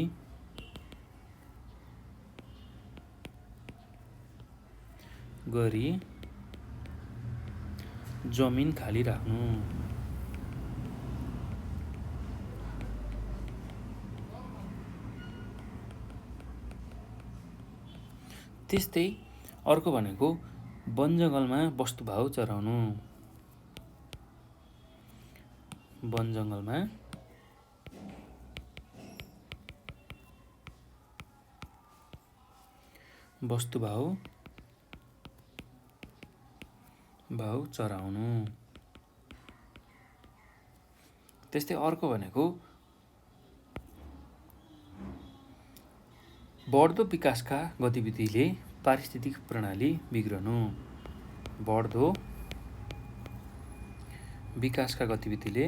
जमिन खाली राख्नु। त्यस्तै अर्को भनेको वन जङ्गलमा वस्तुभाउ चराउनु। वन जङ्गलमा वस्तुभाउ चराउनु। त्यस्तै अर्को भनेको बढ्दो विकासका गतिविधिले पारिस्थितिक प्रणाली बिग्रनु। बढ्दो विकासका गतिविधिले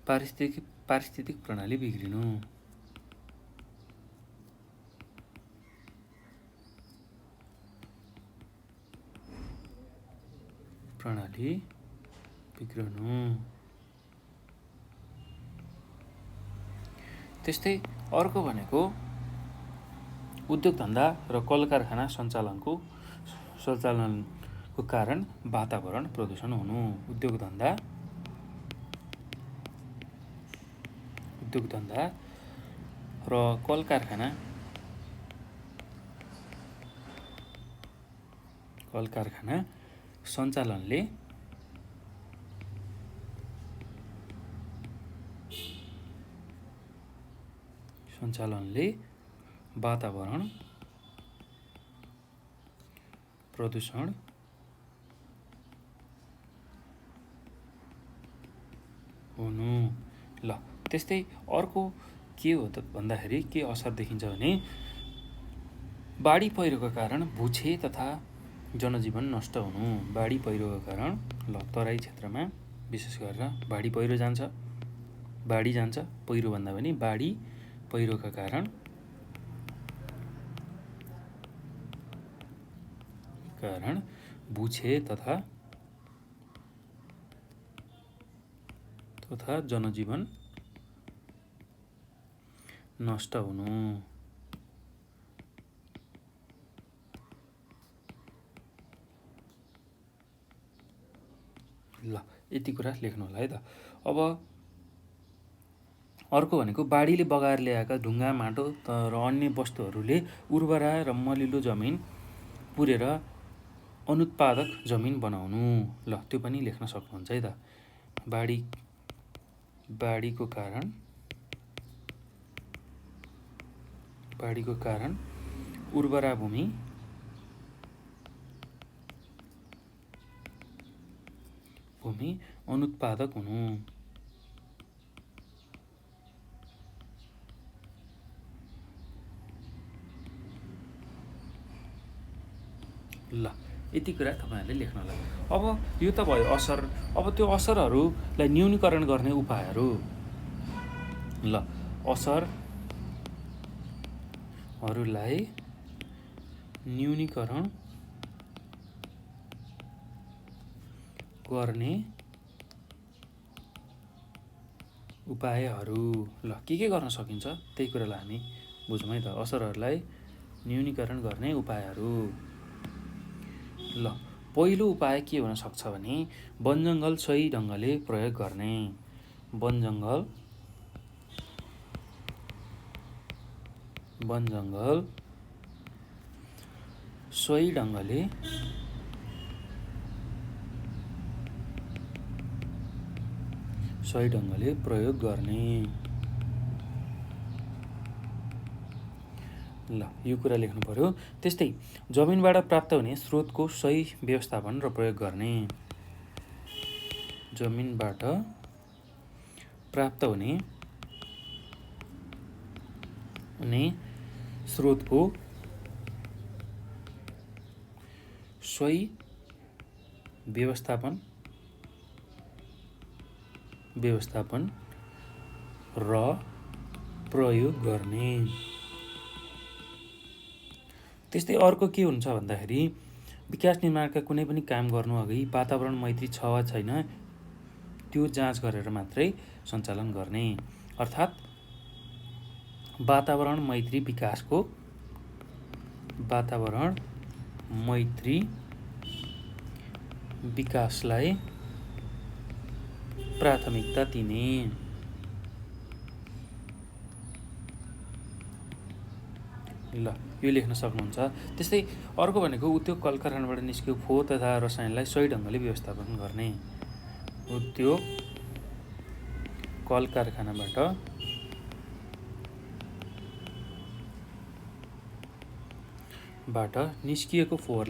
पारिस्थितिक प्रणाली बिग्रिनु। त्यस्तै अर्को भनेको उद्योग धन्दा र कल कारखाना सञ्चालनको कारण वातावरण प्रदूषण हुनु। उद्योग धन्दा र कल कारखाना सञ्चालनले वातावरण प्रदूषण हुनु। ल त्यस्तै अर्को के हो त भन्दाखेरि के असर देखिन्छ भने बाढी पहिरोका कारण भूक्षय तथा जनजीवन नष्ट हुनु। बाढी पहिरोका कारण तराई क्षेत्रमा विशेष गरेर बाढी पहिरो जान्छ। पहिरो भन्दा पनि बाढी पहिरोका कारण भूक्षय तथा जनजीवन नष्ट हुनु। ल यति कुरा लेख्नु होला है त। अब अर्को भनेको बाढीले बगाएर ल्याएका ढुङ्गा माटो र अन्य वस्तुहरूले उर्वरा र मलिलो जमिन पुरेर अनुत्पादक जमिन बनाउनु। ल त्यो पनि लेख्न सक्नुहुन्छ है त। बाढीको कारण उर्वरा भूमि अनुत्पादक हुनु। ल यति कुरा तपाईँहरूले लेख्न होला। अब यो त भयो असर। अब त्यो असरहरूलाई न्यूनीकरण गर्ने उपायहरू। ल असरहरूलाई न्यूनीकरण गर्ने उपायहरू। ल के गर्न सकिन्छ त्यही कुरालाई हामी बुझौँ है त। असरहरूलाई न्यूनीकरण गर्ने उपायहरू। ल पहिलो उपाय के हुन सक्छ भने वन जङ्गल सही ढङ्गले प्रयोग गर्ने। वन जङ्गल सही ढङ्गले प्रयोग गर्ने। ल यो कुरा लेख्नु पर्यो। त्यस्तै जमिनबाट प्राप्त हुने स्रोतको सही व्यवस्थापन र प्रयोग गर्ने। जमिनबाट प्राप्त हुने स्रोतको सही व्यवस्थापन र प्रयोग गर्ने। त्यस्तै अर्को के हुन्छ भन्दाखेरि विकास निर्माणका कुनै पनि काम गर्नु अघि वातावरण मैत्री छ वा छैन त्यो जाँच गरेर मात्रै सञ्चालन गर्ने। अर्थात् वातावरण मैत्री विकासलाई प्राथमिकता दिने। ल यो लेख्न सक्नुहुन्छ। त्यस्तै अर्को भनेको उद्योग कल कारखानाबाट निस्केको फोहोर तथा रसायनलाई सही ढङ्गले व्यवस्थापन गर्ने। उद्योग कल कारखानाबाट निस्किएको फोहोर र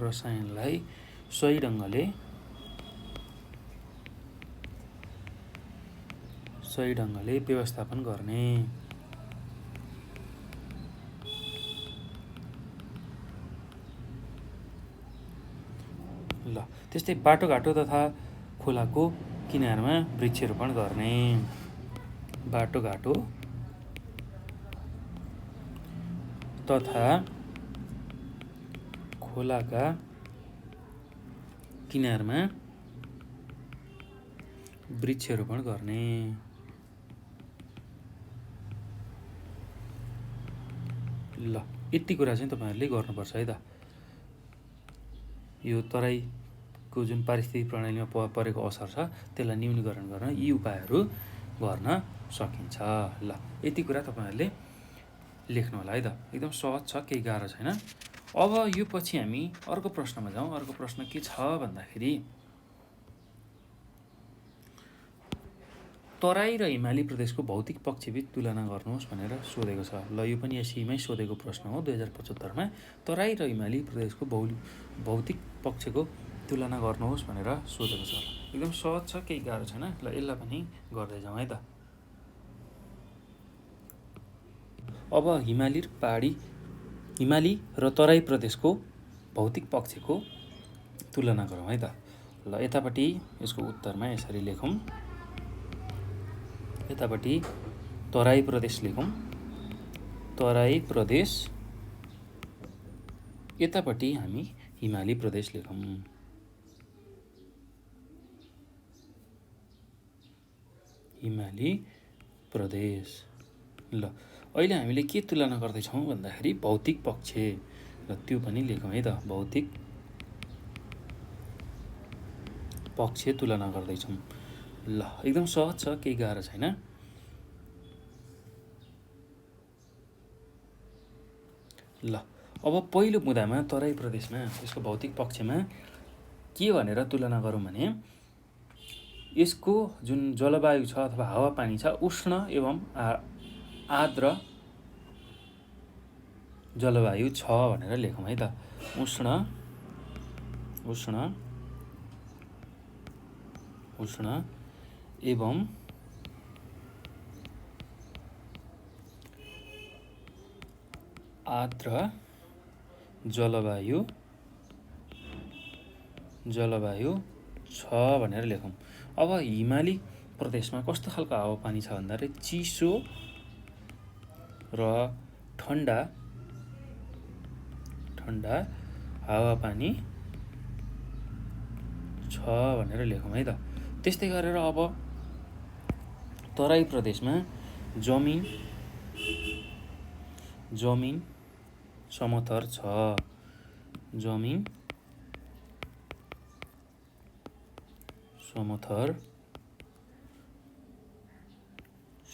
रसायनलाई सही ढङ्गले व्यवस्थापन गर्ने। ल त्यस्तै बाटोघाटो तथा खोलाको किनारमा वृक्षारोपण गर्ने। बाटोघाटो तथा खोलाका किनारमा वृक्षारोपण गर्ने। ल यति कुरा चाहिँ तपाईँहरूले गर्नुपर्छ है त। यो तराईको जुन पारिस्थितिक प्रणालीमा परेको असर छ त्यसलाई न्यूनीकरण गर्न यी उपायहरू गर्न सकिन्छ। ल यति कुरा तपाईँहरूले लेख्नु होला है त। एकदम सहज छ, केही गाह्रो छैन। अब यो पछि हामी अर्को प्रश्नमा जाउँ। अर्को प्रश्न के छ भन्दाखेरि तराई र हिमाली प्रदेशको भौतिक पक्षबीच तुलना गर्नुहोस् भनेर सोधेको छ। ल यो पनि एसईमै सोधेको प्रश्न हो 2075मा। तराई र हिमाली प्रदेशको भौतिक पक्षको तुलना गर्नुहोस् भनेर सोधेको छ। एकदम सहज छ, केही गाह्रो छैन। ल यसलाई पनि गर्दै जाउँ है त। अब हिमाली र तराई प्रदेशको भौतिक पक्षको तुलना गरौँ है त। ल यतापट्टि यसको उत्तरमा यसरी लेखौँ। यतापट्टि तराई प्रदेश लेखौँ, तराई प्रदेश। यतापट्टि हामी हिमाली प्रदेश लेखौँ। हिमाली प्रदेश। ल अहिले हामीले के तुलना गर्दैछौँ भन्दाखेरि भौतिक पक्ष। र त्यो पनि लेखौँ है त। भौतिक पक्ष तुलना गर्दैछौँ। ल एकदम सहज छ, केही गाह्रो छैन। ल अब पहिलो मुद्दामा तराई प्रदेशमा यसको भौतिक पक्षमा के भनेर तुलना गरौँ भने यसको जुन जलवायु छ अथवा हावापानी छ उष्ण एवं आर्द्र जलवायु छ भनेर लेखौँ है त। उष्ण एवं आर्द्र जलवायु छ भनेर लेखौँ। अब हिमाली प्रदेशमा कस्तो खालको हावापानी छ भन्दाखेरि चिसो र ठन्डा हावापानी छ भनेर लेखौँ है त। त्यस्तै गरेर अब तराई प्रदेशमा जमिन समथर छ। जमिन समथर छ।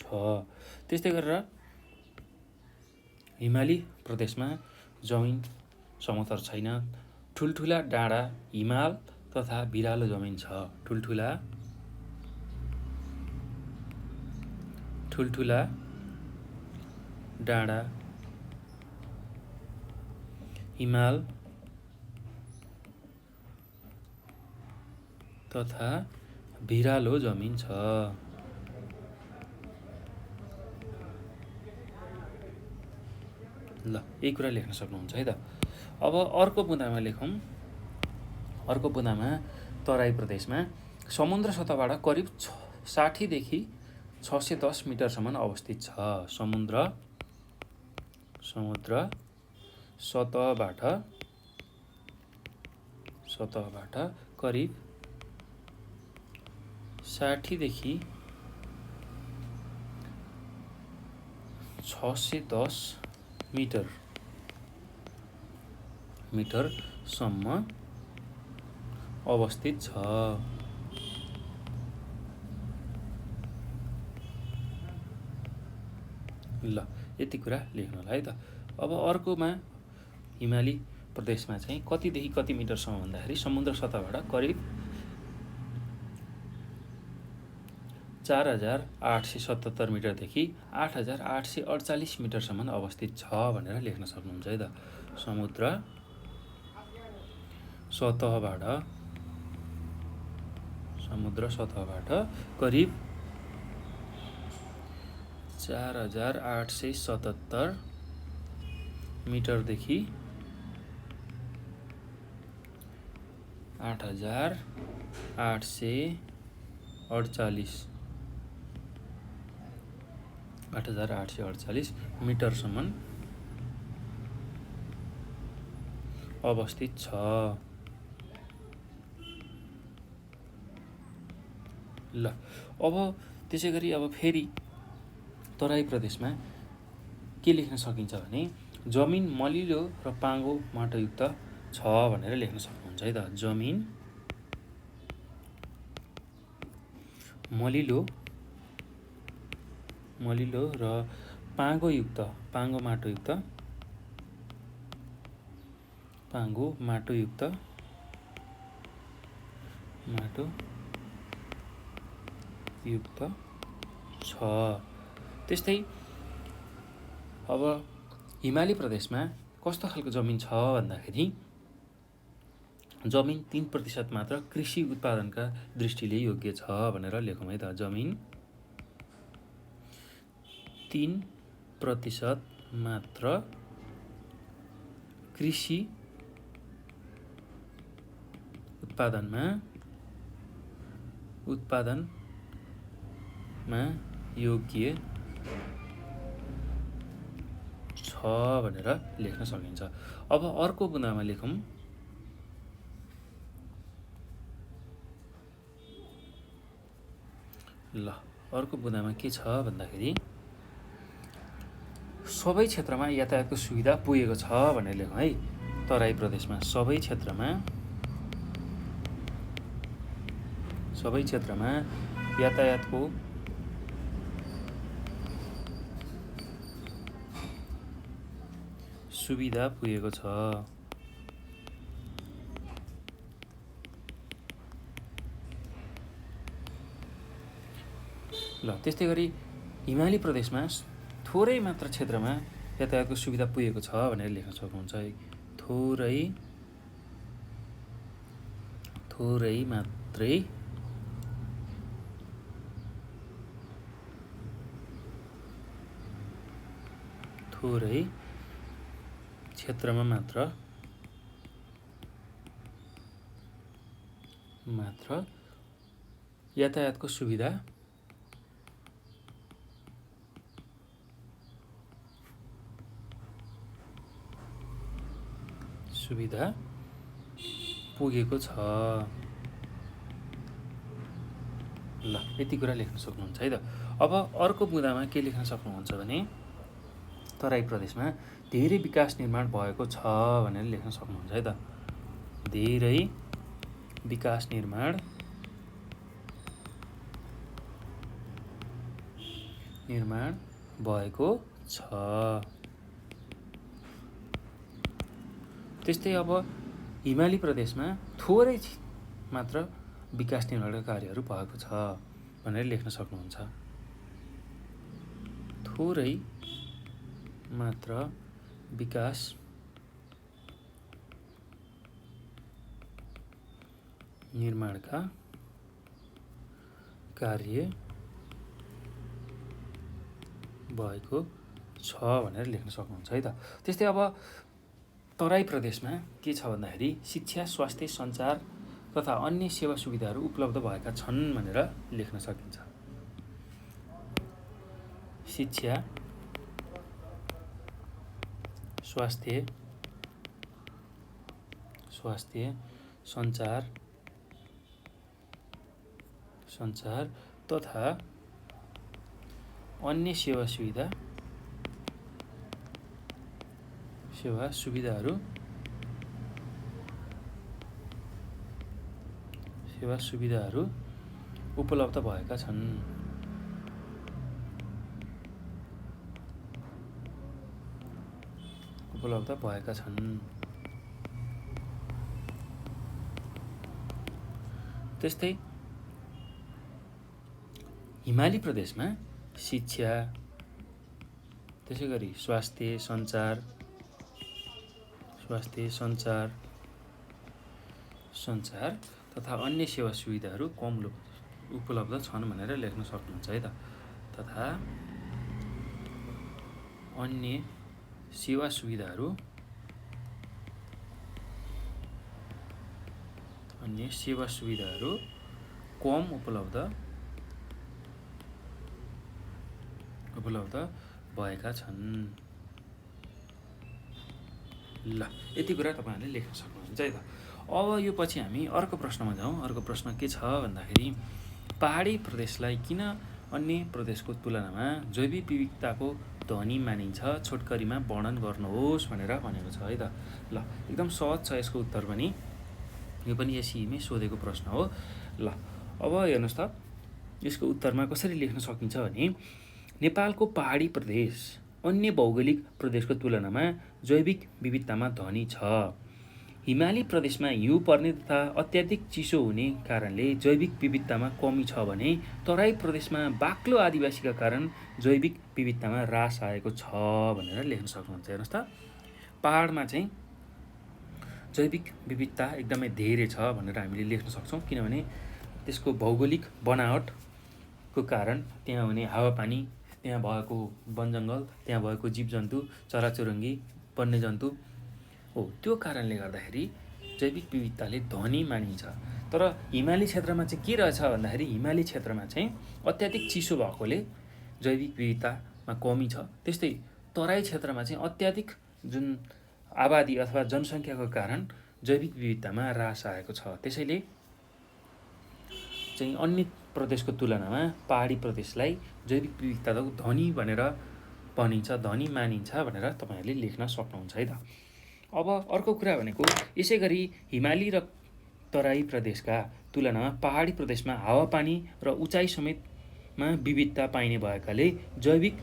त्यस्तै गरेर हिमाली प्रदेशमा जमिन समथर छैन। ठुल्ठुला डाँडा हिमाल तथा भिरालो जमिन छ। ठुल्ठुला डाँडा हिमाल तथा भिरालो जमिन छ। ल यही कुरा लेख्न सक्नुहुन्छ है त। अब अर्को बुँदामा लेखौँ। अर्को बुँदामा तराई प्रदेशमा समुद्र सतहबाट करिब 60 देखि 610 मिटरसम्म अवस्थित छ। समुद्र सतहबाट करिब 60 देखि 610 मिटर मिटरसम्म अवस्थित छ। ल यति कुरा लेख्नु होला है त। अब अर्कोमा हिमाली प्रदेशमा चाहिँ कतिदेखि कति मिटरसम्म भन्दाखेरि समुद्र सतहबाट करिब 4877 मिटरदेखि 8848 मिटरसम्म अवस्थित छ भनेर लेख्न सक्नुहुन्छ है त। समुद्र सतहबाट करिब 4877 मिटरदेखि 8848 मिटरसम्म अवस्थित छ। ल अब त्यसै गरी अब फेरि तराई प्रदेशमा के लेख्न सकिन्छ भने जमिन मलिलो र पाँगो माटोयुक्त छ भनेर लेख्न सक्नुहुन्छ है त। जमिन मलिलो र पाँगो माटोयुक्त छ। त्यस्तै अब हिमाली प्रदेशमा कस्तो खालको जमिन छ भन्दाखेरि जमिन 3% मात्र कृषि उत्पादनका दृष्टिले योग्य छ भनेर लेखौँ है त। जमिन 3% मात्र कृषि उत्पादनमा योग्य छ भनेर लेख्न सकिन्छ। अब अर्को बुँदामा लेखौँ। ल अर्को बुँदामा के छ भन्दाखेरि सबै क्षेत्रमा यातायातको सुविधा पुगेको छ भनेर लेखौँ है। तराई प्रदेशमा सबै क्षेत्रमा यातायातको सुविधा पुगेको छ। ल त्यस्तै गरी हिमाली प्रदेशमा थोरै मात्र क्षेत्रमा यातायातको सुविधा पुगेको छ भनेर लेख्न सक्नुहुन्छ है। थोरै मात्रै क्षेत्रमा मात्र यातायातको सुविधा पुगेको छ। ल यति कुरा लेख्न सक्नुहुन्छ है त। अब अर्को बुँदामा के लेख्न सक्नुहुन्छ भने तराई प्रदेशमा धेरै विकास निर्माण भएको छ भनेर लेख्न सक्नुहुन्छ है त। धेरै विकास निर्माण भएको छ। त्यस्तै अब हिमाली प्रदेशमा थोरै मात्र विकास निर्माणका कार्यहरू भएको छ भनेर लेख्न सक्नुहुन्छ। थोरै मात्र विकास निर्माणका कार्य भएको छ भनेर लेख्न सक्नुहुन्छ है त। त्यस्तै अब तराई प्रदेशमा के छ भन्दाखेरि शिक्षा, स्वास्थ्य, सञ्चार तथा अन्य सेवा सुविधाहरू उपलब्ध भएका छन् भनेर लेख्न सकिन्छ। शिक्षा, स्वास्थ्य, सञ्चार तथा अन्य सेवा सुविधाहरू सेवा सुविधाहरू उपलब्ध भएका छन्। त्यस्तै हिमाली प्रदेशमा शिक्षा, त्यसै गरी स्वास्थ्य, सञ्चार तथा अन्य सेवा सुविधाहरू कम उपलब्ध छन् भनेर लेख्न सक्नुहुन्छ है त। तथा अन्य सेवा सुविधाहरू कम उपलब्ध भएका छन्। ल यति कुरा तपाईँहरूले लेख्न सक्नुहुन्छ है त। अब यो पछि हामी अर्को प्रश्नमा जाउँ। अर्को प्रश्न के छ भन्दाखेरि पहाडी प्रदेशलाई किन अन्य प्रदेशको तुलनामा जैविक विविधताको धनी मानिन्छ, छोटकरीमा वर्णन गर्नुहोस् भनेर भनेको छ है त। ल एकदम सहज छ यसको उत्तर पनि। यो पनि एसईमै सोधेको प्रश्न हो। ल अब हेर्नुहोस् त यसको उत्तरमा कसरी लेख्न सकिन्छ भने नेपालको पहाडी प्रदेश अन्य भौगोलिक प्रदेशको तुलनामा जैविक विविधतामा धनी छ। हिमाली प्रदेशमा हिउँ पर्ने तथा अत्याधिक चिसो हुने कारणले जैविक विविधतामा कमी छ भने तराई प्रदेशमा बाक्लो आदिवासीका कारण जैविक विविधतामा ह्रास आएको छ भनेर लेख्न सक्नुहुन्छ। हेर्नुहोस् त पहाडमा चाहिँ जैविक विविधता एकदमै धेरै छ भनेर हामीले लेख्न सक्छौँ, किनभने त्यसको भौगोलिक बनावटको कारण त्यहाँ हुने हावापानी, त्यहाँ भएको वनजङ्गल, त्यहाँ भएको जीवजन्तु, चराचुरुङ्गी, वन्यजन्तु हो, त्यो कारणले गर्दाखेरि जैविक विविधताले धनी मानिन्छ। तर हिमाली क्षेत्रमा चाहिँ के रहेछ भन्दाखेरि हिमाली क्षेत्रमा चाहिँ अत्याधिक चिसो भएकोले जैविक विविधतामा कमी छ। त्यस्तै तराई क्षेत्रमा चाहिँ अत्याधिक जुन आबादी अथवा जनसङ्ख्याको कारण जैविक विविधतामा ह्रास आएको छ। त्यसैले चाहिँ अन्य प्रदेशको तुलनामा पहाडी प्रदेशलाई जैविक विविधताको धनी भनेर भनिन्छ, धनी मानिन्छ भनेर तपाईँहरूले लेख्न सक्नुहुन्छ है त। अब अर्को कुरा भनेको यसै गरी हिमाली र तराई प्रदेशका तुलनामा पहाडी प्रदेशमा हावापानी र उचाइ समेतमा विविधता पाइने भएकाले जैविक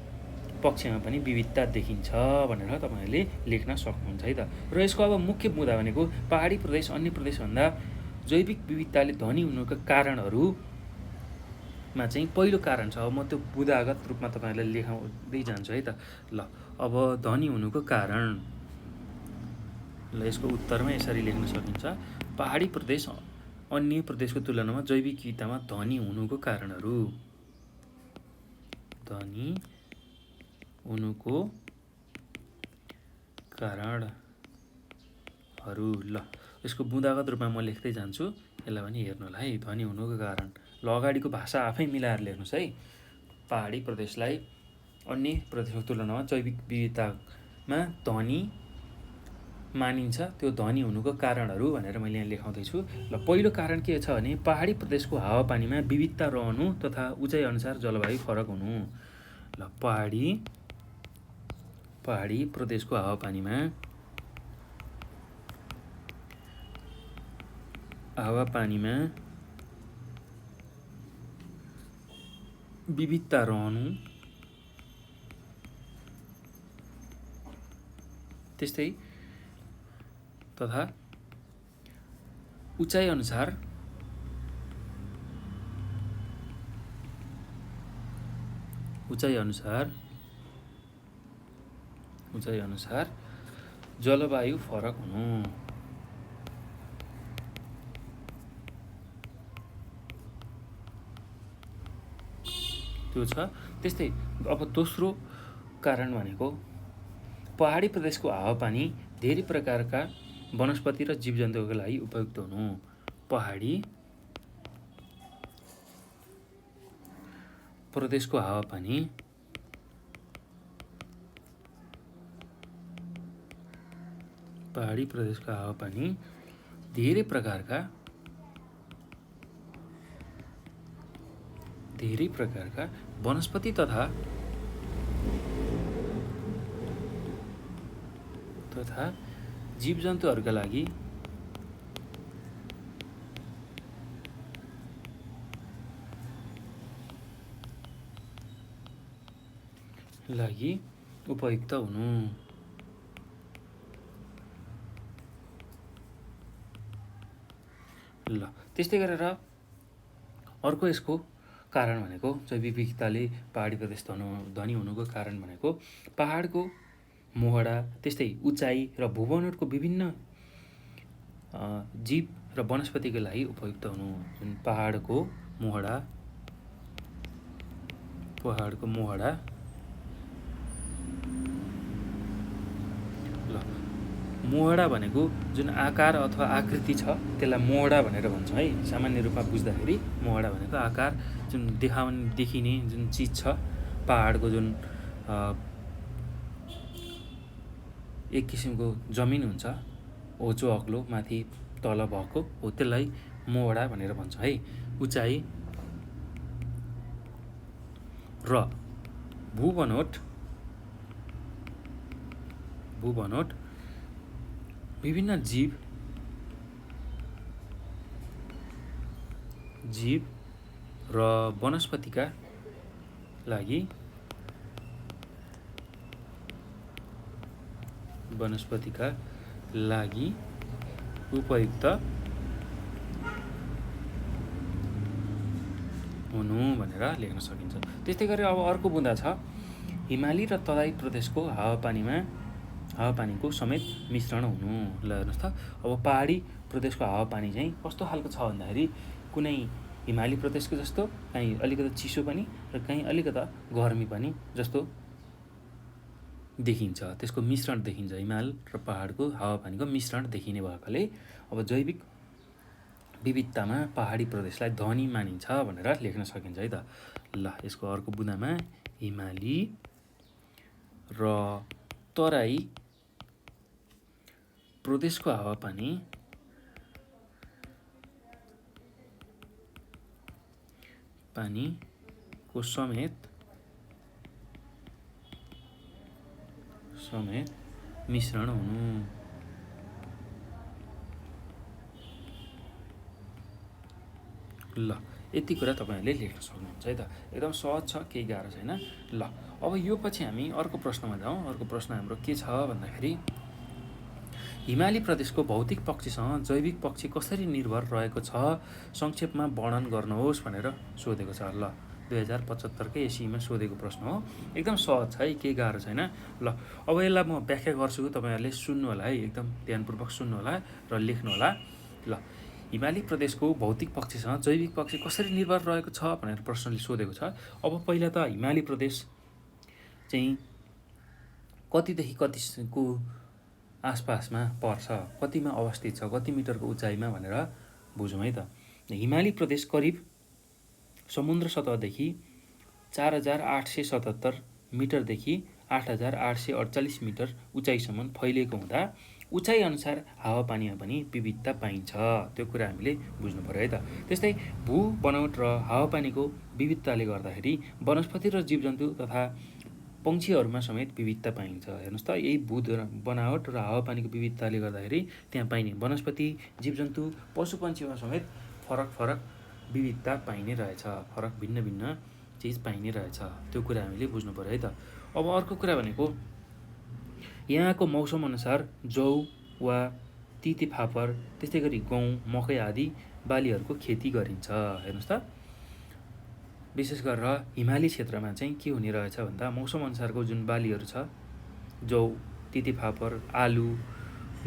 पक्षमा पनि विविधता देखिन्छ भनेर तपाईँहरूले लेख्न सक्नुहुन्छ है त। र यसको अब मुख्य मुद्दा भनेको पहाडी प्रदेश अन्य प्रदेशभन्दा जैविक विविधताले धनी हुनुका कारणहरूमा चाहिँ पहिलो कारण छ। अब म त्यो बुदागत रूपमा तपाईँहरूलाई लेखाउँदै जान्छु है त। ल अब धनी हुनुको कारण, ल यसको उत्तरमा यसरी लेख्न सकिन्छ। पहाडी प्रदेश अन्य प्रदेशको तुलनामा जैविक विविधतामा धनी हुनुको कारणहरू, ल यसको बुदागत रूपमा म लेख्दै जान्छु, यसलाई पनि हेर्नु होला है। धनी हुनुको कारण, ल अगाडिको भाषा आफै मिलाएर लेख्नुहोस् है। पहाडी प्रदेशलाई अन्य प्रदेशको तुलनामा जैविक विविधतामा धनी मानिन्छ, त्यो धनी हुनुको कारणहरू भनेर मैले यहाँ लेखाउँदैछु। ल पहिलो कारण के छ भने पहाडी प्रदेशको हावापानीमा विविधता रहनु तथा उचाइ अनुसार जलवायु फरक हुनु। ल पहाडी प्रदेशको हावापानीमा विविधता रहनु, त्यस्तै तथा उचाइ अनुसार जलवायु फरक हुनु। त्यो छ। त्यस्तै अब दोस्रो कारण भनेको पहाडी प्रदेशको हावापानी धेरै प्रकारका वनस्पति र जीवजन्तुको लागि उपयुक्त हुनु। पहाडी प्रदेशको हावापानी धेरै प्रकारका वनस्पति तथा जीवजन्तुहरूका लागि लागि उपयुक्त हुनु। ल त्यस्तै गरेर अर्को यसको कारण भनेको जैविक विविधताले पहाडी प्रदेश धनी हुनुको कारण भनेको पहाडको मोहडा, त्यस्तै उचाइ र भूबनोटको विभिन्न जीव र वनस्पतिको लागि उपयुक्त हुनु। जुन पहाडको मोहडा ल मोहडा भनेको जुन आकार अथवा आकृति छ त्यसलाई मोहडा भनेर भन्छौँ है। सामान्य रूपमा बुझ्दाखेरि मोहडा भनेको आकार जुन देखिने जुन चिज छ, पहाडको जुन एक किसिमको जमिन हुन्छ होचो अग्लो माथि तल भएको हो, त्यसलाई मोहडा भनेर भन्छ है। उचाइ र भूबनोट विभिन्न जीव र वनस्पतिका लागि उपयुक्त हुनु भनेर लेख्न सकिन्छ। त्यस्तै गरी अब अर्को बुँदा छ हिमाली र तराई प्रदेशको हावापानीको समेत मिश्रण हुनु। ल हेर्नुहोस् त, अब पहाडी प्रदेशको हावापानी चाहिँ कस्तो खालको छ भन्दाखेरि कुनै हिमाली प्रदेशको जस्तो, कहीँ अलिकति चिसो पनि र कहीँ अलिकता गर्मी पनि जस्तो देखिन्छ। त्यसको मिश्रण देखिन्छ। हिमाल र पहाडको हावापानीको मिश्रण देखिने भएकाले अब जैविक विविधतामा पहाडी प्रदेशलाई धनी मानिन्छ भनेर लेख्न सकिन्छ है त। ल यसको अर्को बुँदामा हिमाली र तराई प्रदेशको हावापानीको समेत मिश्रण हुनु। ल यति कुरा तपाईँहरूले लेख्न सक्नुहुन्छ है त। एकदम सहज छ, केही गाह्रो छैन। ल अब यो पछि हामी अर्को प्रश्नमा जाउँ। अर्को प्रश्न हाम्रो के छ भन्दाखेरि हिमाली प्रदेशको भौतिक पक्षीसँग जैविक पक्षी कसरी निर्भर रहेको छ संक्षेपमा वर्णन गर्नुहोस् भनेर सोधेको छ। ल 2075कै एसीमा सोधेको प्रश्न हो। एकदम सहज छ है, केही गाह्रो छैन। ल अब यसलाई म व्याख्या गर्छु, तपाईँहरूले सुन्नु होला है, एकदम ध्यानपूर्वक सुन्नु होला र लेख्नु होला। ल हिमाली प्रदेशको भौतिक पक्षीसँग जैविक पक्षी कसरी निर्भर रहेको छ भनेर प्रश्नले सोधेको छ। अब पहिला त हिमाली प्रदेश चाहिँ कतिदेखि कतिको आसपासमा पर्छ, कतिमा अवस्थित छ, कति मिटरको उचाइमा भनेर बुझौँ है त। हिमाली प्रदेश करिब समुद्र सतहदेखि 4877 मिटरदेखि 8848 मिटर उचाइसम्म फैलिएको हुँदा उचाइअनुसार हावापानीमा पनि विविधता पाइन्छ। त्यो कुरा हामीले बुझ्नु पऱ्यो है त। त्यस्तै भू बनावट र हावापानीको विविधताले गर्दाखेरि वनस्पति र जीवजन्तु तथा पक्षीहरूमा समेत विविधता पाइन्छ। हेर्नुहोस् त, यही भू बनावट र हावापानीको विविधताले गर्दाखेरि त्यहाँ पाइने वनस्पति, जीवजन्तु, पशुपक्षीमा समेत फरक विविधता पाइने रहेछ। फरक भिन्न चिज पाइने रहेछ। त्यो कुरा हामीले बुझ्नु पऱ्यो है त। अब अर्को कुरा भनेको यहाँको मौसम अनुसार जौ वा तिते फापर, त्यस्तै गरी गहुँ, मकै आदि बालीहरूको खेती गरिन्छ। हेर्नुहोस् त, विशेष गरेर हिमाली क्षेत्रमा चाहिँ के हुने रहेछ भन्दा मौसम अनुसारको जुन बालीहरू छ, जौ, तिते फापर, आलु,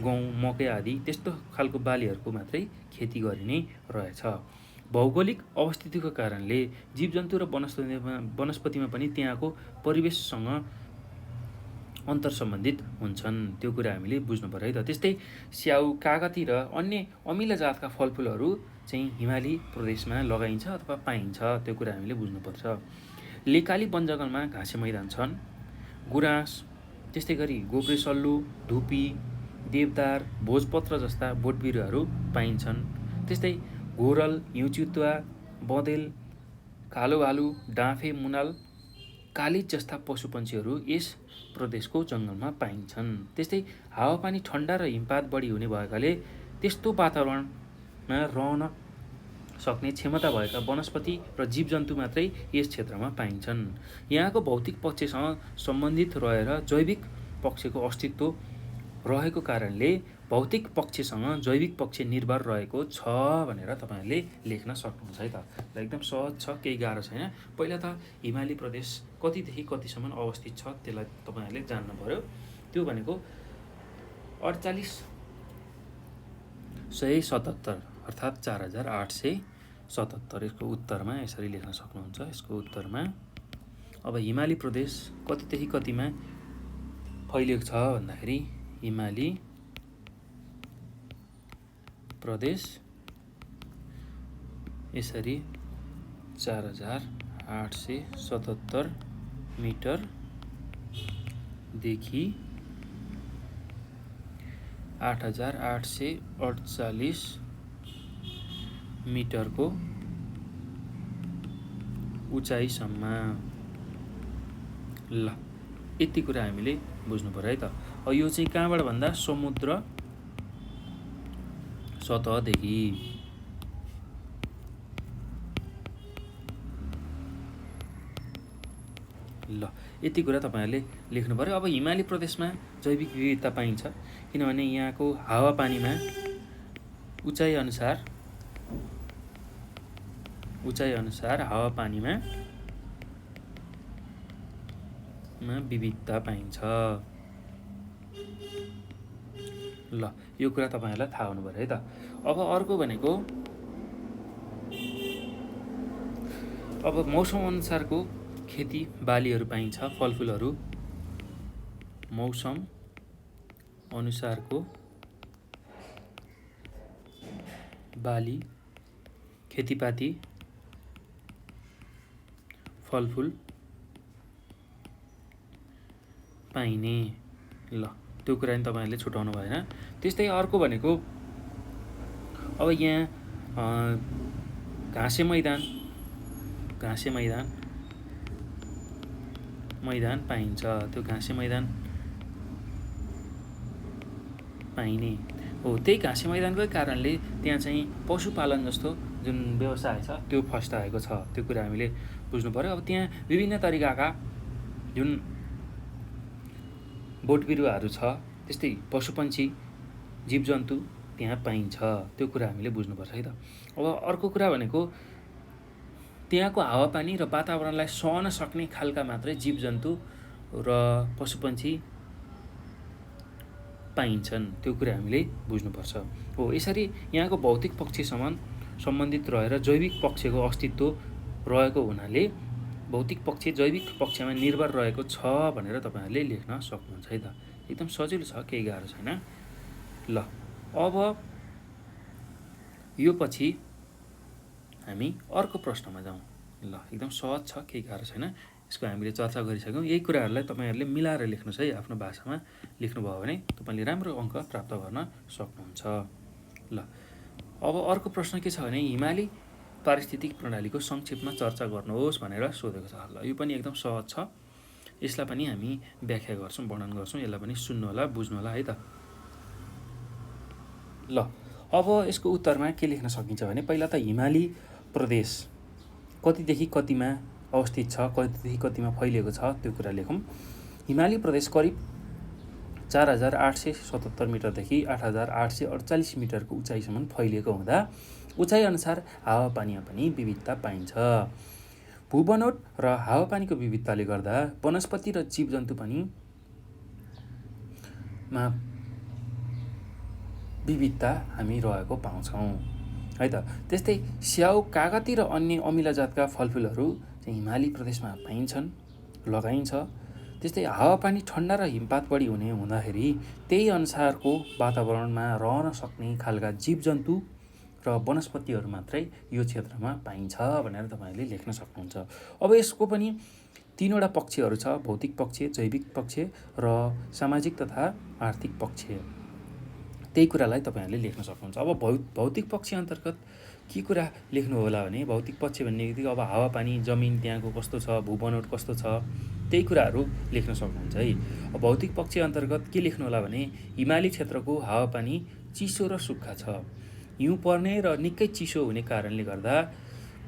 गहुँ, मकै आदि त्यस्तो खालको बालीहरूको मात्रै खेती गरिने रहेछ। भौगोलिक अवस्थितिको कारणले जीवजन्तु र वनस्पतिमा पनि त्यहाँको परिवेशसँग अन्तर सम्बन्धित हुन्छन्। त्यो कुरा हामीले बुझ्नु पऱ्यो है त। त्यस्तै स्याउ, कागती र अन्य अमिला जातका फलफुलहरू चाहिँ हिमाली प्रदेशमा लगाइन्छ अथवा पाइन्छ। त्यो कुरा हामीले बुझ्नुपर्छ। लेकाली वनजङ्गलमा घाँसे मैदान छन्। गुराँस, त्यस्तै गरी गोब्रे सल्लो, धुपी, देवदार, भोजपत्र जस्ता बोटबिरुवाहरू पाइन्छन्। त्यस्तै घोरल, हिउँचितुवा, बँदेल, कालो भालु, डाँफे, मुनाल, कालिज जस्ता पशुपक्षीहरू यस प्रदेशको जङ्गलमा पाइन्छन्। त्यस्तै हावापानी ठन्डा र हिमपात बढी हुने भएकाले त्यस्तो वातावरणमा रहन सक्ने क्षमता भएका वनस्पति र जीवजन्तु मात्रै यस क्षेत्रमा पाइन्छन्। यहाँको भौतिक पक्षसँग सम्बन्धित रहेर जैविक पक्षको अस्तित्व रहेको कारणले भौतिक पक्षसँग जैविक पक्ष निर्भर रहेको छ भनेर तपाईँहरूले लेख्न सक्नुहुन्छ है त। र एकदम सहज छ, केही गाह्रो छैन। पहिला त हिमाली प्रदेश कतिदेखि कतिसम्म अवस्थित छ त्यसलाई तपाईँहरूले जान्नु पर्यो। त्यो भनेको 4877 अर्थात् 4877 यसको उत्तरमा यसरी लेख्न सक्नुहुन्छ। यसको उत्तरमा अब हिमाली प्रदेश कतिदेखि कतिमा फैलिएको छ भन्दाखेरि हिमाली प्रदेश यसरी 4877 मिटरदेखि 8848 मिटरको उचाइसम्म। ल यति कुरा हामीले बुझ्नु पर्यो है त। यो चाहिँ कहाँबाट भन्दा समुद्र सतहदेखि। ल यति कुरा तपाईँहरूले लेख्नु पर्यो। अब हिमाली प्रदेशमा जैविक विविधता पाइन्छ किनभने यहाँको हावापानीमा उचाइअनुसार हावापानीमा विविधता पाइन्छ। ल यो कुरा तपाईँहरूलाई थाहा हुनु पर्यो है त। अब अर्को भनेको अब मौसम अनुसारको खेती बालीहरू पाइन्छ, फलफुलहरू। मौसम अनुसारको बाली, खेतीपाती, फलफुल पाइने। ल त्यो कुरा नि तपाईँहरूले छुटाउनु भएन। त्यस्तै अर्को भनेको अब यहाँ घाँसे मैदान पाइन्छ। त्यो घाँसे मैदान पाइने हो। त्यही घाँसे मैदानकै कारणले त्यहाँ चाहिँ पशुपालन जस्तो जुन व्यवसाय छ त्यो फस्टाएको छ। त्यो कुरा हामीले बुझ्नु पर्यो। अब त्यहाँ विभिन्न तरिकाका जुन बोट बिरुवाहरू छ, त्यस्तै पशुपन्छी जीवजन्तु त्यहाँ पाइन्छ। त्यो कुरा हामीले बुझ्नुपर्छ है त। अब अर्को कुरा भनेको त्यहाँको हावापानी र वातावरणलाई सहन सक्ने खालका मात्रै जीवजन्तु र पशुपन्छी पाइन्छन्। त्यो कुरा हामीले बुझ्नुपर्छ हो। यसरी यहाँको भौतिक पक्षसँग सम्बन्धित रहेर जैविक पक्षको अस्तित्व रहेको हुनाले भौतिक पक्ष जैविक पक्षमा निर्भर रहेको छ भनेर तपाईँहरूले लेख्न सक्नुहुन्छ है त। एकदम सजिलो छ, केही गाह्रो छैन। ल अब यो पछि हामी अर्को प्रश्नमा जाउँ। ल एकदम सहज छ, केही गाह्रो छैन। यसको हामीले चर्चा गरिसक्यौँ। यही कुराहरूलाई तपाईँहरूले मिलाएर लेख्नुहोस् है। आफ्नो भाषामा लेख्नुभयो भने तपाईँले राम्रो अङ्क प्राप्त गर्न सक्नुहुन्छ। ल अब अर्को प्रश्न के छ भने हिमाली पारिस्थितिक प्रणालीको संक्षेपमा चर्चा गर्नुहोस् भनेर सोधेको छ। ल यो पनि एकदम सहज छ। यसलाई पनि हामी व्याख्या गर्छौँ, वर्णन गर्छौँ। यसलाई पनि सुन्नु होला, बुझ्नु होला है त। ल अब यसको उत्तरमा के लेख्न सकिन्छ भने पहिला त हिमाली प्रदेश कतिदेखि कतिमा अवस्थित छ, कतिदेखि कतिमा फैलिएको छ त्यो कुरा लेखौँ। हिमाली प्रदेश करिब 4877 मिटरदेखि 8848 मिटरको उचाइसम्म फैलिएको हुँदा उचाइअनुसार हावापानीमा पनि विविधता पाइन्छ। भूबनोट र हावापानीको विविधताले गर्दा वनस्पति र जीवजन्तु पनि विविधता हामी रहेको पाउँछौँ है त। त्यस्तै स्याउ, कागती र अन्य अमिला जातका फलफुलहरू चाहिँ हिमाली प्रदेशमा पाइन्छन्, लगाइन्छ। त्यस्तै हावापानी ठन्डा र हिमपात बढी हुँदाखेरि त्यही अनुसारको वातावरणमा रहन सक्ने खालका जीवजन्तु र वनस्पतिहरू मात्रै यो क्षेत्रमा पाइन्छ भनेर तपाईँहरूले लेख्न सक्नुहुन्छ। अब यसको पनि तीनवटा पक्षहरू छ, भौतिक पक्ष, जैविक पक्ष र सामाजिक तथा आर्थिक पक्ष। त्यही कुरालाई तपाईँहरूले लेख्न सक्नुहुन्छ। अब भौतिक पक्ष अन्तर्गत के कुरा लेख्नु होला भने भौतिक पक्ष भन्ने बित्तिकै अब हावापानी, जमिन त्यहाँको कस्तो छ, भूबनोट कस्तो छ, त्यही कुराहरू लेख्न सक्नुहुन्छ है। अब भौतिक पक्ष अन्तर्गत के लेख्नु होला भने हिमाली क्षेत्रको हावापानी चिसो र सुक्खा छ। हिउँ पर्ने र निकै चिसो हुने कारणले गर्दा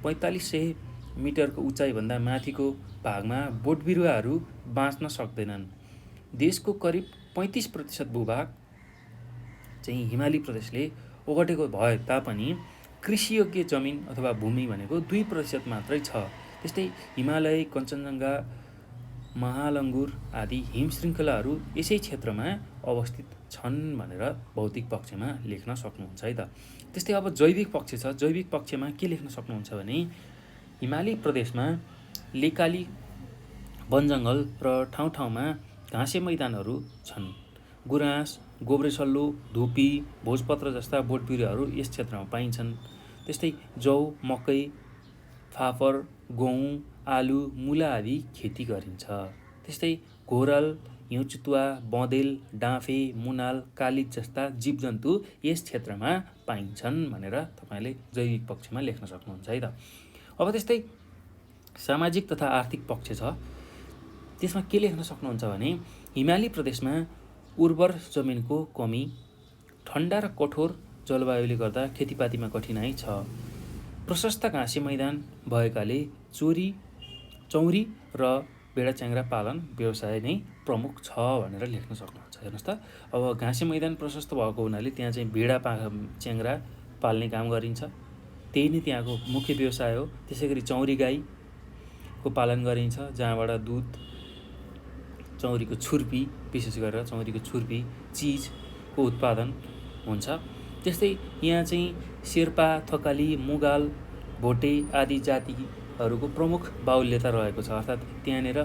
4500 मिटरको उचाइभन्दा माथिको भागमा बोटबिरुवाहरू बाँच्न सक्दैनन्। देशको करिब 35% भूभाग चाहिँ हिमाली प्रदेशले ओगटेको भए तापनि कृषियोग्य जमिन अथवा भूमि भनेको 2% मात्रै छ। त्यस्तै हिमालय, कञ्चनजङ्घा, महालङ्गुर आदि हिमश्रृङ्खलाहरू यसै क्षेत्रमा अवस्थित छन् भनेर भौतिक पक्षमा लेख्न सक्नुहुन्छ है त। त्यस्तै अब जैविक पक्ष छ। जैविक पक्षमा के लेख्न सक्नुहुन्छ भने हिमाली प्रदेशमा लेकाली वनजङ्गल र ठाउँ ठाउँमा घाँसे मैदानहरू छन्। गुराँस, गोब्रेसल्लो, धुपी, भोजपत्र जस्ता बोटबिरुवाहरू यस क्षेत्रमा पाइन्छन्। त्यस्तै जौ, मकै, फापर, गहुँ, आलु, मुला आदि खेती गरिन्छ। त्यस्तै घोरल, हिउँचितुवा, बँदेल, डाँफे, मुनाल, कालिज जस्ता जीवजन्तु यस क्षेत्रमा पाइन्छन् भनेर तपाईँले जैविक पक्षमा लेख्न सक्नुहुन्छ है त। अब त्यस्तै सामाजिक तथा आर्थिक पक्ष छ। त्यसमा के लेख्न सक्नुहुन्छ भने हिमाली प्रदेशमा उर्वर जमिनको कमी, ठन्डा र कठोर जलवायुले गर्दा खेतीपातीमा कठिनाइ छ। प्रशस्त घाँसे मैदान भएकाले चौरी र भेडाच्याङ्ग्रा पालन व्यवसाय नै प्रमुख छ भनेर लेख्न सक्नुहुन्छ। हेर्नुहोस् त, अब घाँसे मैदान प्रशस्त भएको हुनाले त्यहाँ चाहिँ च्याङ्ग्रा पाल्ने काम गरिन्छ। त्यही नै त्यहाँको मुख्य व्यवसाय हो। त्यसै गरी चौरी गाईको पालन गरिन्छ, जहाँबाट दुध, चौरीको छुर्पी, विशेष गरेर चौरीको छुर्पी, चिजको उत्पादन हुन्छ। त्यस्तै यहाँ चाहिँ शेर्पा, थकाली, मुगाल, भोटे आदि जातिहरूको प्रमुख बाहुल्यता रहेको छ। अर्थात् त्यहाँनिर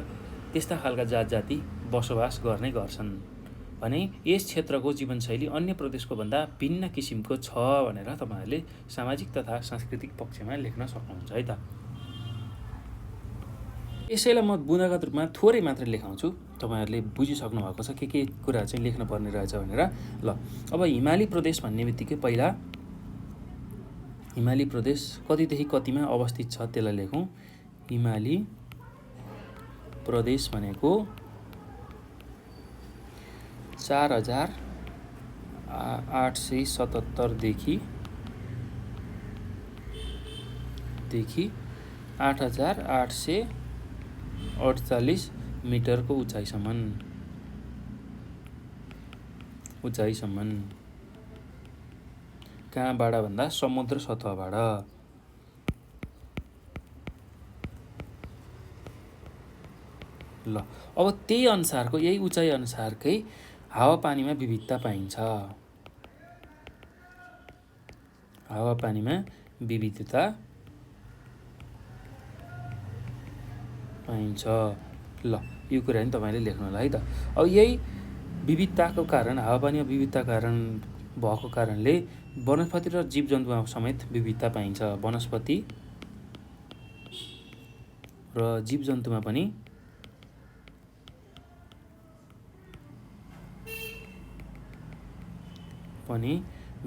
त्यस्ता खालका जाति बसोबास गर्ने गर्छन् भने यस क्षेत्रको जीवनशैली अन्य प्रदेशको भन्दा भिन्न किसिमको छ भनेर तपाईँहरूले सामाजिक तथा सांस्कृतिक पक्षमा लेख्न सक्नुहुन्छ है त। यसैलाई म बुँदागत रूपमा थोरै मात्र लेखाउँछु, तपाईँहरूले बुझिसक्नु भएको छ के कुरा चाहिँ लेख्न पर्ने रहेछ भनेर। ल, अब हिमाली प्रदेश भन्ने बित्तिकै पहिला हिमाली प्रदेश कतिदेखि कतिमा अवस्थित छ त्यसलाई लेखौँ। हिमाली प्रदेश भनेको 4877 देखि 8848 मिटरको उचाइसम्म। कहाँबाट भन्दा समुद्र सतहबाट। ल, अब त्यही अनुसारको, यही उचाइ अनुसारकै हावापानीमा विविधता पाइन्छ। हावापानीमा विविधता पाइन्छ। ल, यो कुरा नि तपाईँले लेख्नु होला है त। अब यही विविधताको कारण, हावापानीमा विविधता कारण भएको कारणले वनस्पति र जीवजन्तुमा समेत विविधता पाइन्छ। वनस्पति र जीवजन्तुमा पनि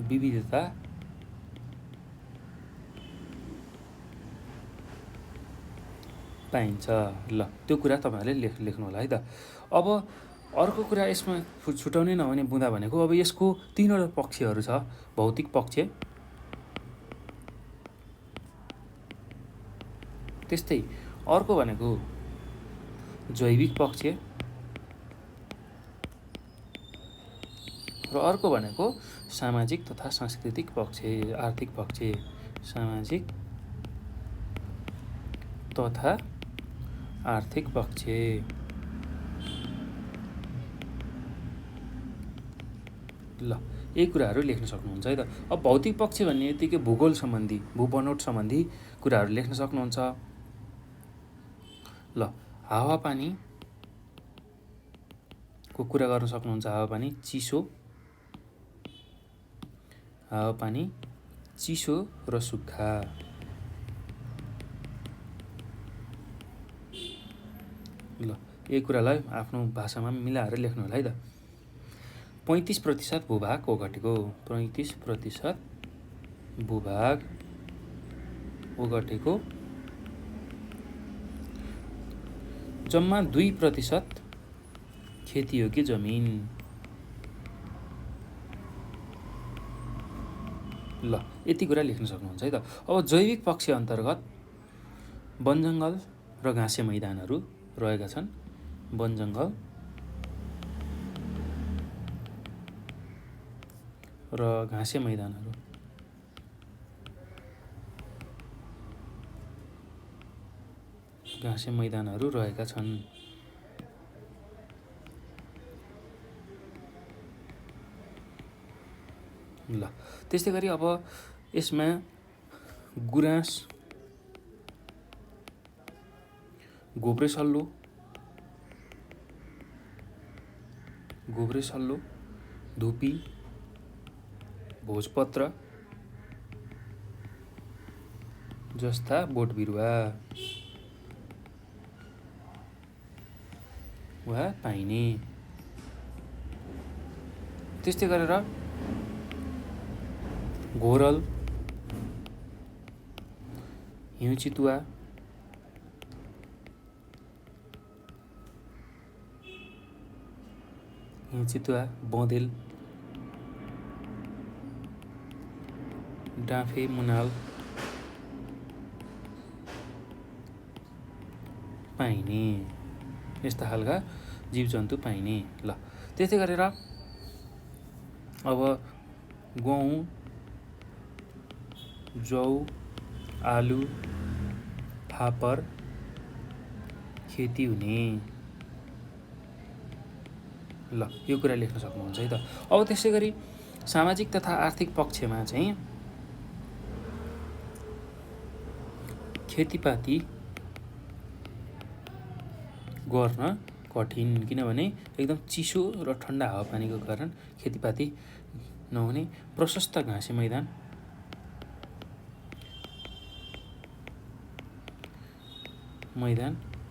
विविधता पाइन्छ। ल, त्यो कुरा तपाईँहरूले लेख्नु होला है त। अब अर्को कुरा यसमा छुटाउनै नहुने बुँदा भनेको अब यसको 3वटा पक्षहरू छ। भौतिक पक्ष, त्यस्तै अर्को भनेको जैविक पक्ष र अर्को भनेको सामाजिक तथा सांस्कृतिक पक्ष, आर्थिक पक्ष। सामाजिक तथा आर्थिक पक्ष। ल, यही कुराहरू लेख्न सक्नुहुन्छ है त। अब भौतिक पक्ष भन्ने बित्तिकै भूगोल सम्बन्धी, भूबनोट सम्बन्धी कुराहरू लेख्न सक्नुहुन्छ। ल, हावापानीको कुरा गर्न सक्नुहुन्छ। हावापानी चिसो र सुक्खा। ल, यही कुरालाई आफ्नो भाषामा मिलाएर लेख्नु होला है त। 35% भूभाग ओगटेको। 35% भूभाग ओगटेको। जम्मा 2% खेतीयोग्य जमिन। ल यति कुरा लेख्न सक्नुहुन्छ है त। अब जैविक पक्ष अन्तर्गत वनजङ्गल र घाँसे मैदानहरू रहेका छन्। वनजङ्गल र घाँसे मैदानहरू। घाँसे मैदानहरू रहेका छन्। ल त्यस्तै गरी अब यसमा गुराँस, गोब्रेसल्लो, धुपी, भोजपत्र जस्ता बोटबिरुवा वा पाइने। त्यस्तै गरेर घोरल, हिउँचितुवा, बँदेल, डाँफे मुनाल पाइने। यस्ता खालका जीवजन्तु पाइने। ल त्यस्तै गरेर अब गहुँ, जौ, आलु, फापर खेती हुने। ल यो कुरा लेख्न सक्नुहुन्छ है त। अब त्यसै गरी सामाजिक तथा आर्थिक पक्षमा चाहिँ खेतीपाती गर्न कठिन, किनभने एकदम चिसो र ठन्डा हावापानीको कारण खेतीपाती नहुने। प्रशस्त घाँसे मैदान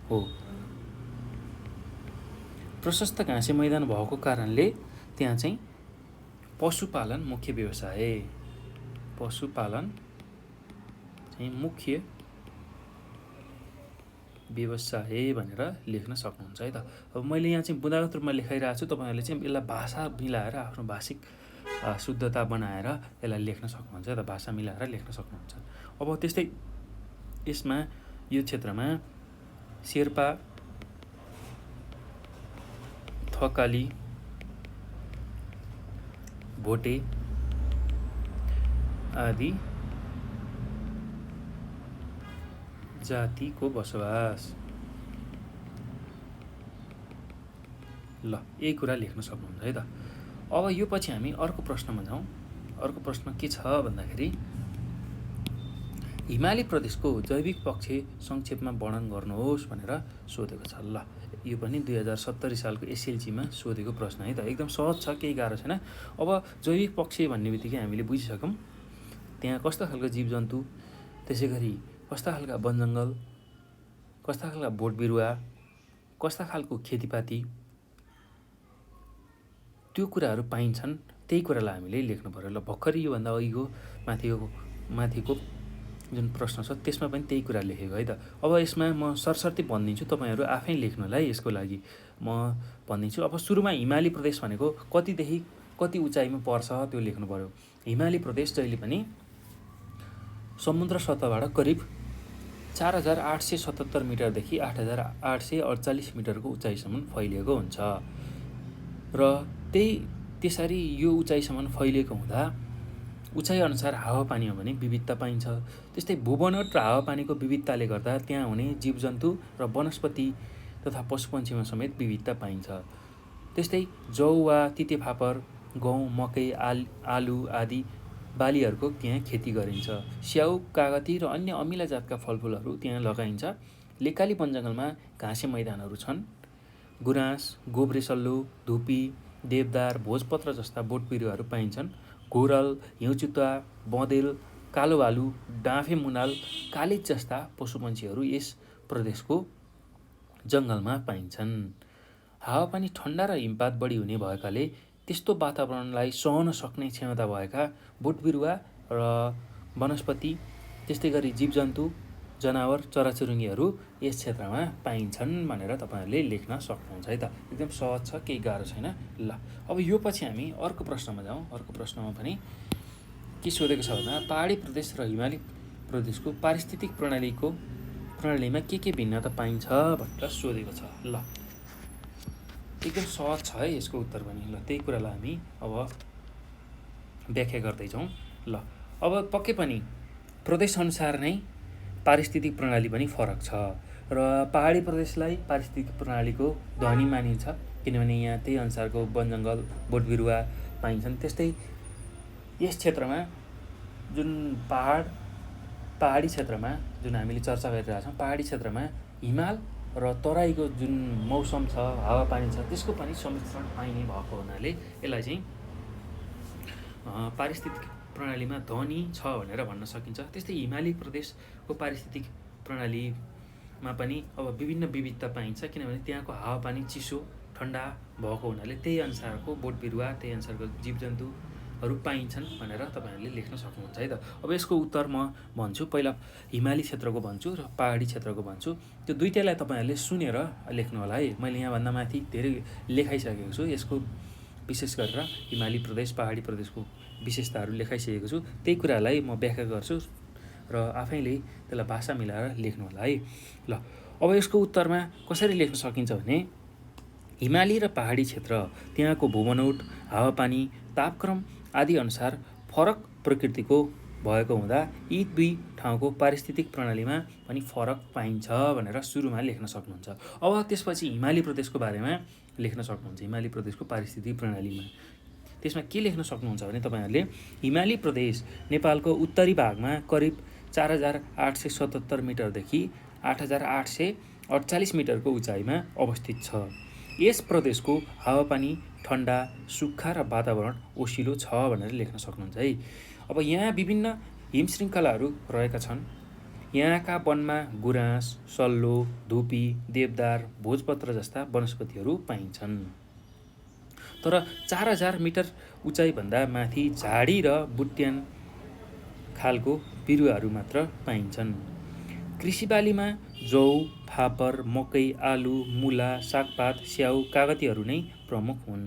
हो। प्रशस्त घाँसे मैदान भएको कारणले त्यहाँ चाहिँ पशुपालन मुख्य व्यवसाय भनेर लेख्न सक्नुहुन्छ है त। अब मैले यहाँ चाहिँ बुँदागत रूपमा लेखाइरहेको छु, तपाईँहरूले चाहिँ यसलाई भाषा मिलाएर आफ्नो भाषिक शुद्धता बनाएर यसलाई लेख्न सक्नुहुन्छ है त। भाषा मिलाएर लेख्न सक्नुहुन्छ। अब त्यस्तै यसमा यो क्षेत्रमा शेर्पा, थकाली, भोटे आदि जातिको बसोबास। ल यही कुरा लेख्न सक्नुहुन्छ है त। अब यो पछि हामी अर्को प्रश्नमा जाउँ। अर्को प्रश्न के छ भन्दाखेरि हिमाली प्रदेशको जैविक पक्ष संक्षेपमा वर्णन गर्नुहोस् भनेर सोधेको छ। ल यो पनि 2070 सालको एसएलसीमा सोधेको प्रश्न है त। एकदम सहज छ, केही गाह्रो छैन। अब जैविक पक्ष भन्ने बित्तिकै हामीले बुझिसक्यौँ त्यहाँ कस्ता खालको जीवजन्तु, त्यसै गरी कस्ता खालका वनजङ्गल, कस्ता खालका बोटबिरुवा, कस्ता खालको खेतीपाती, त्यो कुराहरू पाइन्छन्। त्यही कुरालाई हामीले लेख्नु पर्यो। ल भर्खरै योभन्दा अघिको माथिको जुन प्रश्न छ त्यसमा पनि त्यही कुरा लेखेको है त। अब यसमा म सरसर्ती भनिदिन्छु, तपाईँहरू आफै लेख्नुलाई यसको लागि म भनिदिन्छु। अब सुरुमा हिमाली प्रदेश भनेको कतिदेखि कति उचाइमा पर्छ त्यो लेख्नु पर्यो। हिमाली प्रदेश जहिले पनि समुद्र सतहबाट करिब 4877 मिटरदेखि 8848 मिटरको उचाइसम्म फैलिएको हुन्छ र त्यसरी यो उचाइसम्म फैलिएको हुँदा उचाइअनुसार हावापानीमा पनि विविधता पाइन्छ। त्यस्तै भूबनोट र हावापानीको विविधताले गर्दा त्यहाँ हुने जीवजन्तु र वनस्पति तथा पशुपन्छीमा समेत विविधता पाइन्छ। त्यस्तै जौ वा तितेफापर, गहुँ, मकै, आलु आदि बालीहरूको त्यहाँ खेती गरिन्छ। स्याउ, कागती र अन्य अमिला जातका फलफुलहरू त्यहाँ लगाइन्छ। लेकाली वनजङ्गलमा घाँसे मैदानहरू छन्। गुराँस, गोब्रेसल्लो, धुपी, देवदार, भोजपत्र जस्ता बोटबिरुवाहरू पाइन्छन्। घोरल, हिउँचितुवा, बँदेल, कालो भालु, डाँफे मुनाल, कालिज जस्ता पशुपन्छीहरू यस प्रदेशको जङ्गलमा पाइन्छन्। हावापानी ठन्डा र हिमपात बढी हुने भएकाले त्यस्तो वातावरणलाई सहन सक्ने क्षमता भएका बोटबिरुवा र वनस्पति, त्यस्तै गरी जीवजन्तु, जनावर, चराचुरुङ्गीहरू यस क्षेत्रमा पाइन्छन् भनेर तपाईँहरूले लेख्न सक्नुहुन्छ है त। एकदम सहज छ, केही गाह्रो छैन। ल अब यो पछि हामी अर्को प्रश्नमा जाउँ। अर्को प्रश्नमा पनि के सोधेको छ भन्दा पहाडी प्रदेश र हिमाली प्रदेशको पारिस्थितिक प्रणालीमा के भिन्नता पाइन्छ भनेर सोधेको छ। ल एकदम सहज छ है यसको उत्तर पनि। ल त्यही कुरालाई हामी अब व्याख्या गर्दैछौँ। ल अब पक्कै पनि प्रदेशअनुसार नै पारिस्थितिक प्रणाली पनि फरक छ र पहाडी प्रदेशलाई पारिस्थितिक प्रणालीको धनी मानिन्छ किनभने यहाँ त्यही अनुसारको वनजङ्गल बोटबिरुवा पाइन्छन्। त्यस्तै यस क्षेत्रमा जुन पहाडी क्षेत्रमा जुन हामीले चर्चा गरिरहेका छौँ, पहाडी क्षेत्रमा हिमाल र तराईको जुन मौसम छ, हावापानी छ, त्यसको पनि सम्मिश्रण पाइने भएको हुनाले यसलाई चाहिँ पारिस्थितिक प्रणालीमा धनी छ भनेर भन्न सकिन्छ। त्यस्तै हिमाली प्रदेशको पारिस्थितिक प्रणालीमा पनि अब विभिन्न विविधता पाइन्छ किनभने त्यहाँको हावापानी चिसो ठन्डा भएको हुनाले त्यही अनुसारको बोटबिरुवा, त्यही अनुसारको जीवजन्तुहरू पाइन्छन् भनेर तपाईँहरूले लेख्न सक्नुहुन्छ है त। अब यसको उत्तर म भन्छु, पहिला हिमाली क्षेत्रको भन्छु र पहाडी क्षेत्रको भन्छु। त्यो दुईटैलाई तपाईँहरूले सुनेर लेख्नु होला है। मैले यहाँभन्दा माथि धेरै लेखाइसकेको छु, यसको विशेष गरेर हिमाली प्रदेश पहाडी प्रदेशको विशेषताहरू लेखाइसकेको छु। त्यही कुरालाई म व्याख्या गर्छु र आफैले त्यसलाई भाषा मिलाएर लेख्नु होला है। ल अब यसको उत्तरमा कसरी लेख्न सकिन्छ भने हिमाली र पहाडी क्षेत्र त्यहाँको भूबनौट, हावापानी, तापक्रम आदि अनुसार फरक प्रकृतिको भएको हुँदा यी दुई ठाउँको पारिस्थितिक प्रणालीमा पनि फरक पाइन्छ भनेर सुरुमा लेख्न सक्नुहुन्छ। अब त्यसपछि हिमाली प्रदेशको बारेमा लेख्न सक्नुहुन्छ। हिमाली प्रदेशको पारिस्थितिक प्रणालीमा त्यसमा के लेख्न सक्नुहुन्छ भने तपाईँहरूले हिमाली प्रदेश नेपालको उत्तरी भागमा करिब 4877 मिटरदेखि 8848 मिटरको उचाइमा अवस्थित छ। यस प्रदेशको हावापानी ठन्डा, सुक्खा र वातावरण ओसिलो छ भनेर लेख्न सक्नुहुन्छ है। अब यहाँ विभिन्न हिमशृङ्खलाहरू रहेका छन्। यहाँका वनमा गुराँस, सल्लो, धुपी, देवदार, भोजपत्र जस्ता वनस्पतिहरू पाइन्छन्। तर 4000 मिटर उचाइभन्दा माथि झाडी र बुट्यान खालको बिरुवाहरू मात्र पाइन्छन्। कृषिबालीमा जौ, फापर, मकै, आलु, मुला, सागपात, स्याउ, कागतीहरू नै प्रमुख हुन्।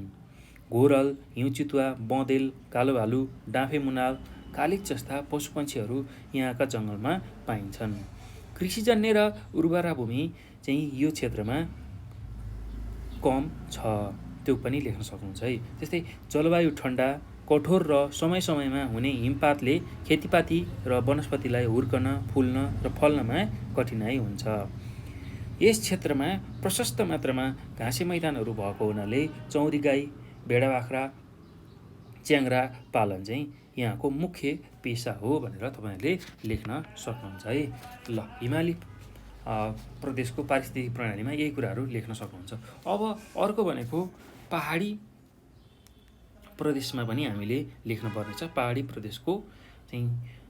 घोरल, हिउँचितुवा, बँदेल, कालो भालु, डाँफे मुनाल, कालिज जस्ता पशुपन्छीहरू यहाँका जङ्गलमा पाइन्छन्। कृषिजन्य र उर्वरा भूमि चाहिँ यो क्षेत्रमा कम छ, त्यो पनि लेख्न सक्नुहुन्छ है। त्यस्तै जलवायु ठन्डा, कठोर र समय समयमा हुने हिमपातले खेतीपाती र वनस्पतिलाई हुर्कन, फुल्न र फल्नमा कठिनाइ हुन्छ। यस क्षेत्रमा प्रशस्त मात्रामा घाँसे मैदानहरू भएको हुनाले चौरी गाई, भेडा बाख्रा, च्याङ्ग्रा पालन चाहिँ यहाँको मुख्य पेसा हो भनेर तपाईँहरूले लेख्न सक्नुहुन्छ है। ल हिमाली प्रदेशको पारिस्थितिक प्रणालीमा यही कुराहरू लेख्न सक्नुहुन्छ। अब अर्को भनेको पहाडी प्रदेशमा पनि हामीले लेख्नुपर्नेछ। पहाडी प्रदेशको चाहिँ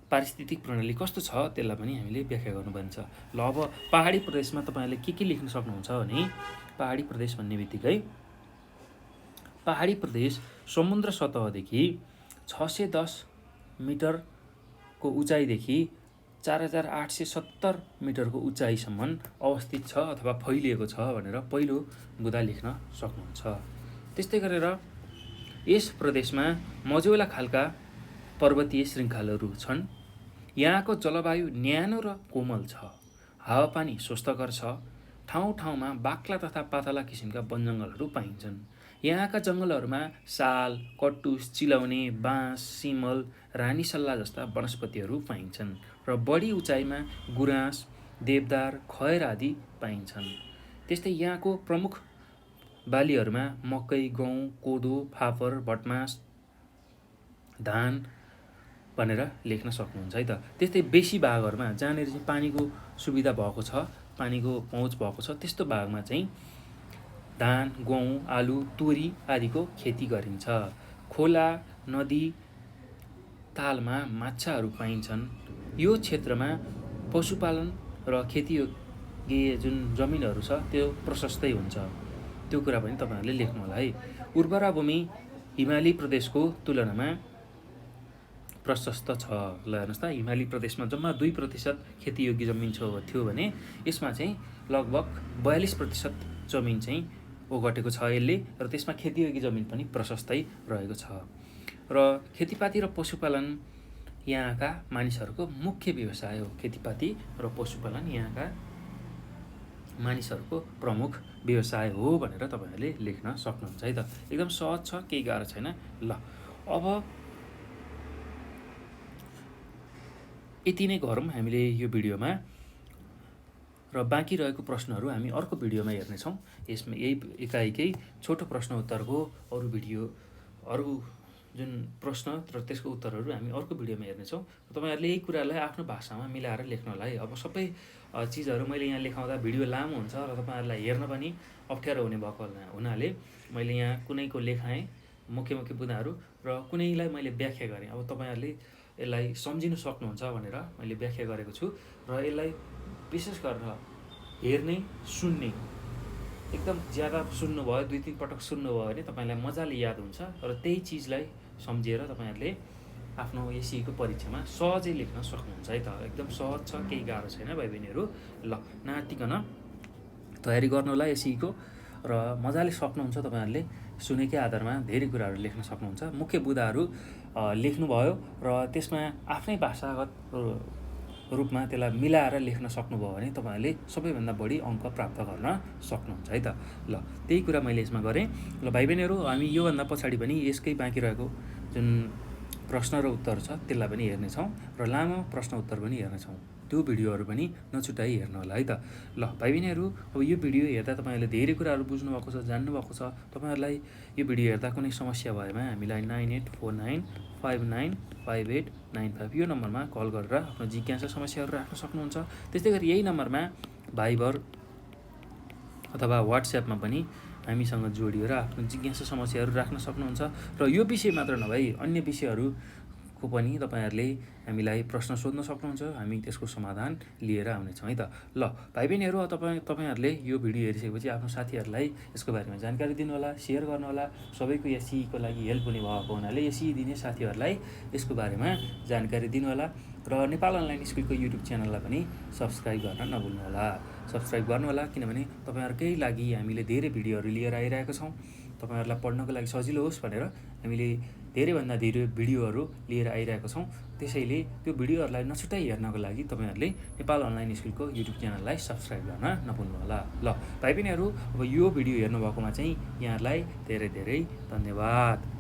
पारिस्थितिक प्रणाली कस्तो छ त्यसलाई पनि हामीले व्याख्या गर्नुपर्नेछ। ल अब पहाडी प्रदेशमा तपाईँहरूले के लेख्न सक्नुहुन्छ भने पहाडी प्रदेश भन्ने बित्तिकै पहाडी प्रदेश समुद्र सतहदेखि 610 मिटरको उचाइदेखि 4870 मिटरको उचाइसम्म अवस्थित छ अथवा फैलिएको छ भनेर पहिलो बुँदा लेख्न सक्नुहुन्छ। त्यस्तै गरेर यस प्रदेशमा मझौला खालका पर्वतीय श्रृङ्खलाहरू छन्। यहाँको जलवायु न्यानो र कोमल छ। हावापानी स्वस्थकर छ। ठाउँ ठाउँमा बाक्ला तथा पातला किसिमका वनजङ्गलहरू पाइन्छन्। यहाँका जङ्गलहरूमा साल, कटुस, चिलाउने, बाँस, सिमल, रानीसल्ला जस्ता वनस्पतिहरू पाइन्छन् र बढी उचाइमा गुराँस, देवदार, खैर आदि पाइन्छन्। त्यस्तै यहाँको प्रमुख बालीहरूमा मकै, गहुँ, कोदो, फापर, भटमास, धान भनेर लेख्न सक्नुहुन्छ है त। त्यस्तै बेसी भागहरूमा जहाँनिर चाहिँ पानीको सुविधा भएको छ, पानीको पहुँच भएको छ, त्यस्तो भागमा चाहिँ धान, गहुँ, आलु, तोरी आदिको खेती गरिन्छ। खोला, नदी, तालमा माछाहरू पाइन्छन्। यो क्षेत्रमा पशुपालन र खेतीयोग्य जुन जमिनहरू छ त्यो प्रशस्तै हुन्छ। त्यो कुरा पनि तपाईँहरूले लेख्नु होला है। उर्वरा भूमि हिमाली प्रदेशको तुलनामा प्रशस्त छ। ल हेर्नुहोस् त, हिमाली प्रदेशमा जम्मा 2% खेतीयोग्य जमिन थियो भने यसमा चाहिँ लगभग 42% जमिन चाहिँ ओगटेको छ यसले र त्यसमा खेतीयोग्य जमिन पनि प्रशस्तै रहेको छ। र खेतीपाती र पशुपालन यहाँका मानिसहरूको मुख्य व्यवसाय हो। खेतीपाती र पशुपालन यहाँका मानिसहरूको प्रमुख व्यवसाय हो भनेर तपाईँहरूले लेख्न सक्नुहुन्छ है त। एकदम सहज छ, केही गाह्रो छैन। ल अब यति नै गरौँ हामीले यो भिडियोमा, र बाँकी रहेको प्रश्नहरू हामी अर्को भिडियोमा हेर्नेछौँ। यसमा यही एकाएकै छोटो प्रश्न उत्तरको अरू जुन प्रश्न र त्यसको उत्तरहरू हामी अर्को भिडियोमा हेर्नेछौँ। तपाईँहरूले यही कुरालाई आफ्नो भाषामा मिलाएर लेख्नलाई, अब सबै चिजहरू मैले यहाँ लेखाउँदा भिडियो लामो हुन्छ र तपाईँहरूलाई हेर्न पनि अप्ठ्यारो हुने भएको हुनाले मैले यहाँ कुनैको लेखाएँ मुख्य बुदाहरू र कुनैलाई मैले व्याख्या गरेँ। अब तपाईँहरूले यसलाई सम्झिन सक्नुहुन्छ भनेर मैले व्याख्या गरेको छु, र यसलाई विशेष गरेर हेर्ने, सुन्ने, एकदम ज्यादा सुन्नुभयो, 2-3 पटक सुन्नुभयो भने तपाईँलाई मजाले याद हुन्छ, र त्यही चिजलाई सम्झेर तपाईँहरूले आफ्नो एसीको परीक्षामा सहजै लेख्न सक्नुहुन्छ है त। एकदम सहज छ, केही गाह्रो छैन भाइ बहिनीहरू। ल नआत्तिकन तयारी गर्नु होला एसीको, र मजाले सक्नुहुन्छ तपाईँहरूले। सुनेकै आधारमा धेरै कुराहरू लेख्न सक्नुहुन्छ। मुख्य बुदाहरू लेख्नुभयो र त्यसमा आफ्नै भाषागत रूपमा त्यसलाई मिलाएर लेख्न सक्नुभयो भने तपाईँहरूले सबैभन्दा बढी अङ्क प्राप्त गर्न सक्नुहुन्छ है त। ल त्यही कुरा मैले यसमा गरेँ। ल भाइ बहिनीहरू, हामी योभन्दा पछाडि पनि यसकै बाँकी रहेको जुन प्रश्न र उत्तर छ त्यसलाई पनि हेर्नेछौँ, र लामो प्रश्न उत्तर पनि हेर्नेछौँ। त्यो भिडियोहरू पनि नछुटाइ हेर्नु होला है त। ल भाइ बहिनीहरू, अब यो भिडियो हेर्दा तपाईँहरूले धेरै कुराहरू बुझ्नुभएको छ, जान्नुभएको छ। तपाईँहरूलाई यो भिडियो हेर्दा कुनै समस्या भएमा हामीलाई 9849595895 यो नम्बरमा कल गरेर आफ्नो जिज्ञासा समस्याहरू राख्न सक्नुहुन्छ। त्यस्तै गरी यही नम्बरमा भाइबर अथवा वाट्सएपमा पनि हामीसँग जोडिएर आफ्नो जिज्ञासा समस्याहरू राख्न सक्नुहुन्छ। र यो विषय मात्र नभई अन्य विषयहरूको पनि तपाईँहरूले हामीलाई प्रश्न सोध्न सक्नुहुन्छ। हामी त्यसको समाधान लिएर आउनेछौँ है त। ल भाइ बहिनीहरू, तपाईँहरूले यो भिडियो हेरिसकेपछि आफ्नो साथीहरूलाई यसको बारेमा जानकारी दिनुहोला, सेयर गर्नुहोला। सबैको एसीको लागि हेल्प हुने भएको हुनाले एसी दिने साथीहरूलाई यसको बारेमा जानकारी दिनुहोला, र नेपाल अनलाइन स्कुलको युट्युब च्यानललाई पनि सब्सक्राइब गर्न नभुल्नुहोला। सब्सक्राइब गर्नुहोला, किनभने तपाईँहरूकै लागि हामीले धेरै भिडियोहरू लिएर आइरहेका छौँ। तपाईँहरूलाई पढ्नको लागि सजिलो होस् भनेर हामीले धेरैभन्दा धेरै भिडियोहरू लिएर आइरहेका छौँ। त्यसैले त्यो भिडियोहरूलाई नछुटाइ हेर्नको लागि तपाईँहरूले नेपाल अनलाइन स्कुलको युट्युब च्यानललाई सब्सक्राइब गर्न नभुल्नुहोला। ल भाइ बहिनीहरू, अब यो भिडियो हेर्नुभएकोमा चाहिँ यहाँहरूलाई धेरै धेरै धन्यवाद।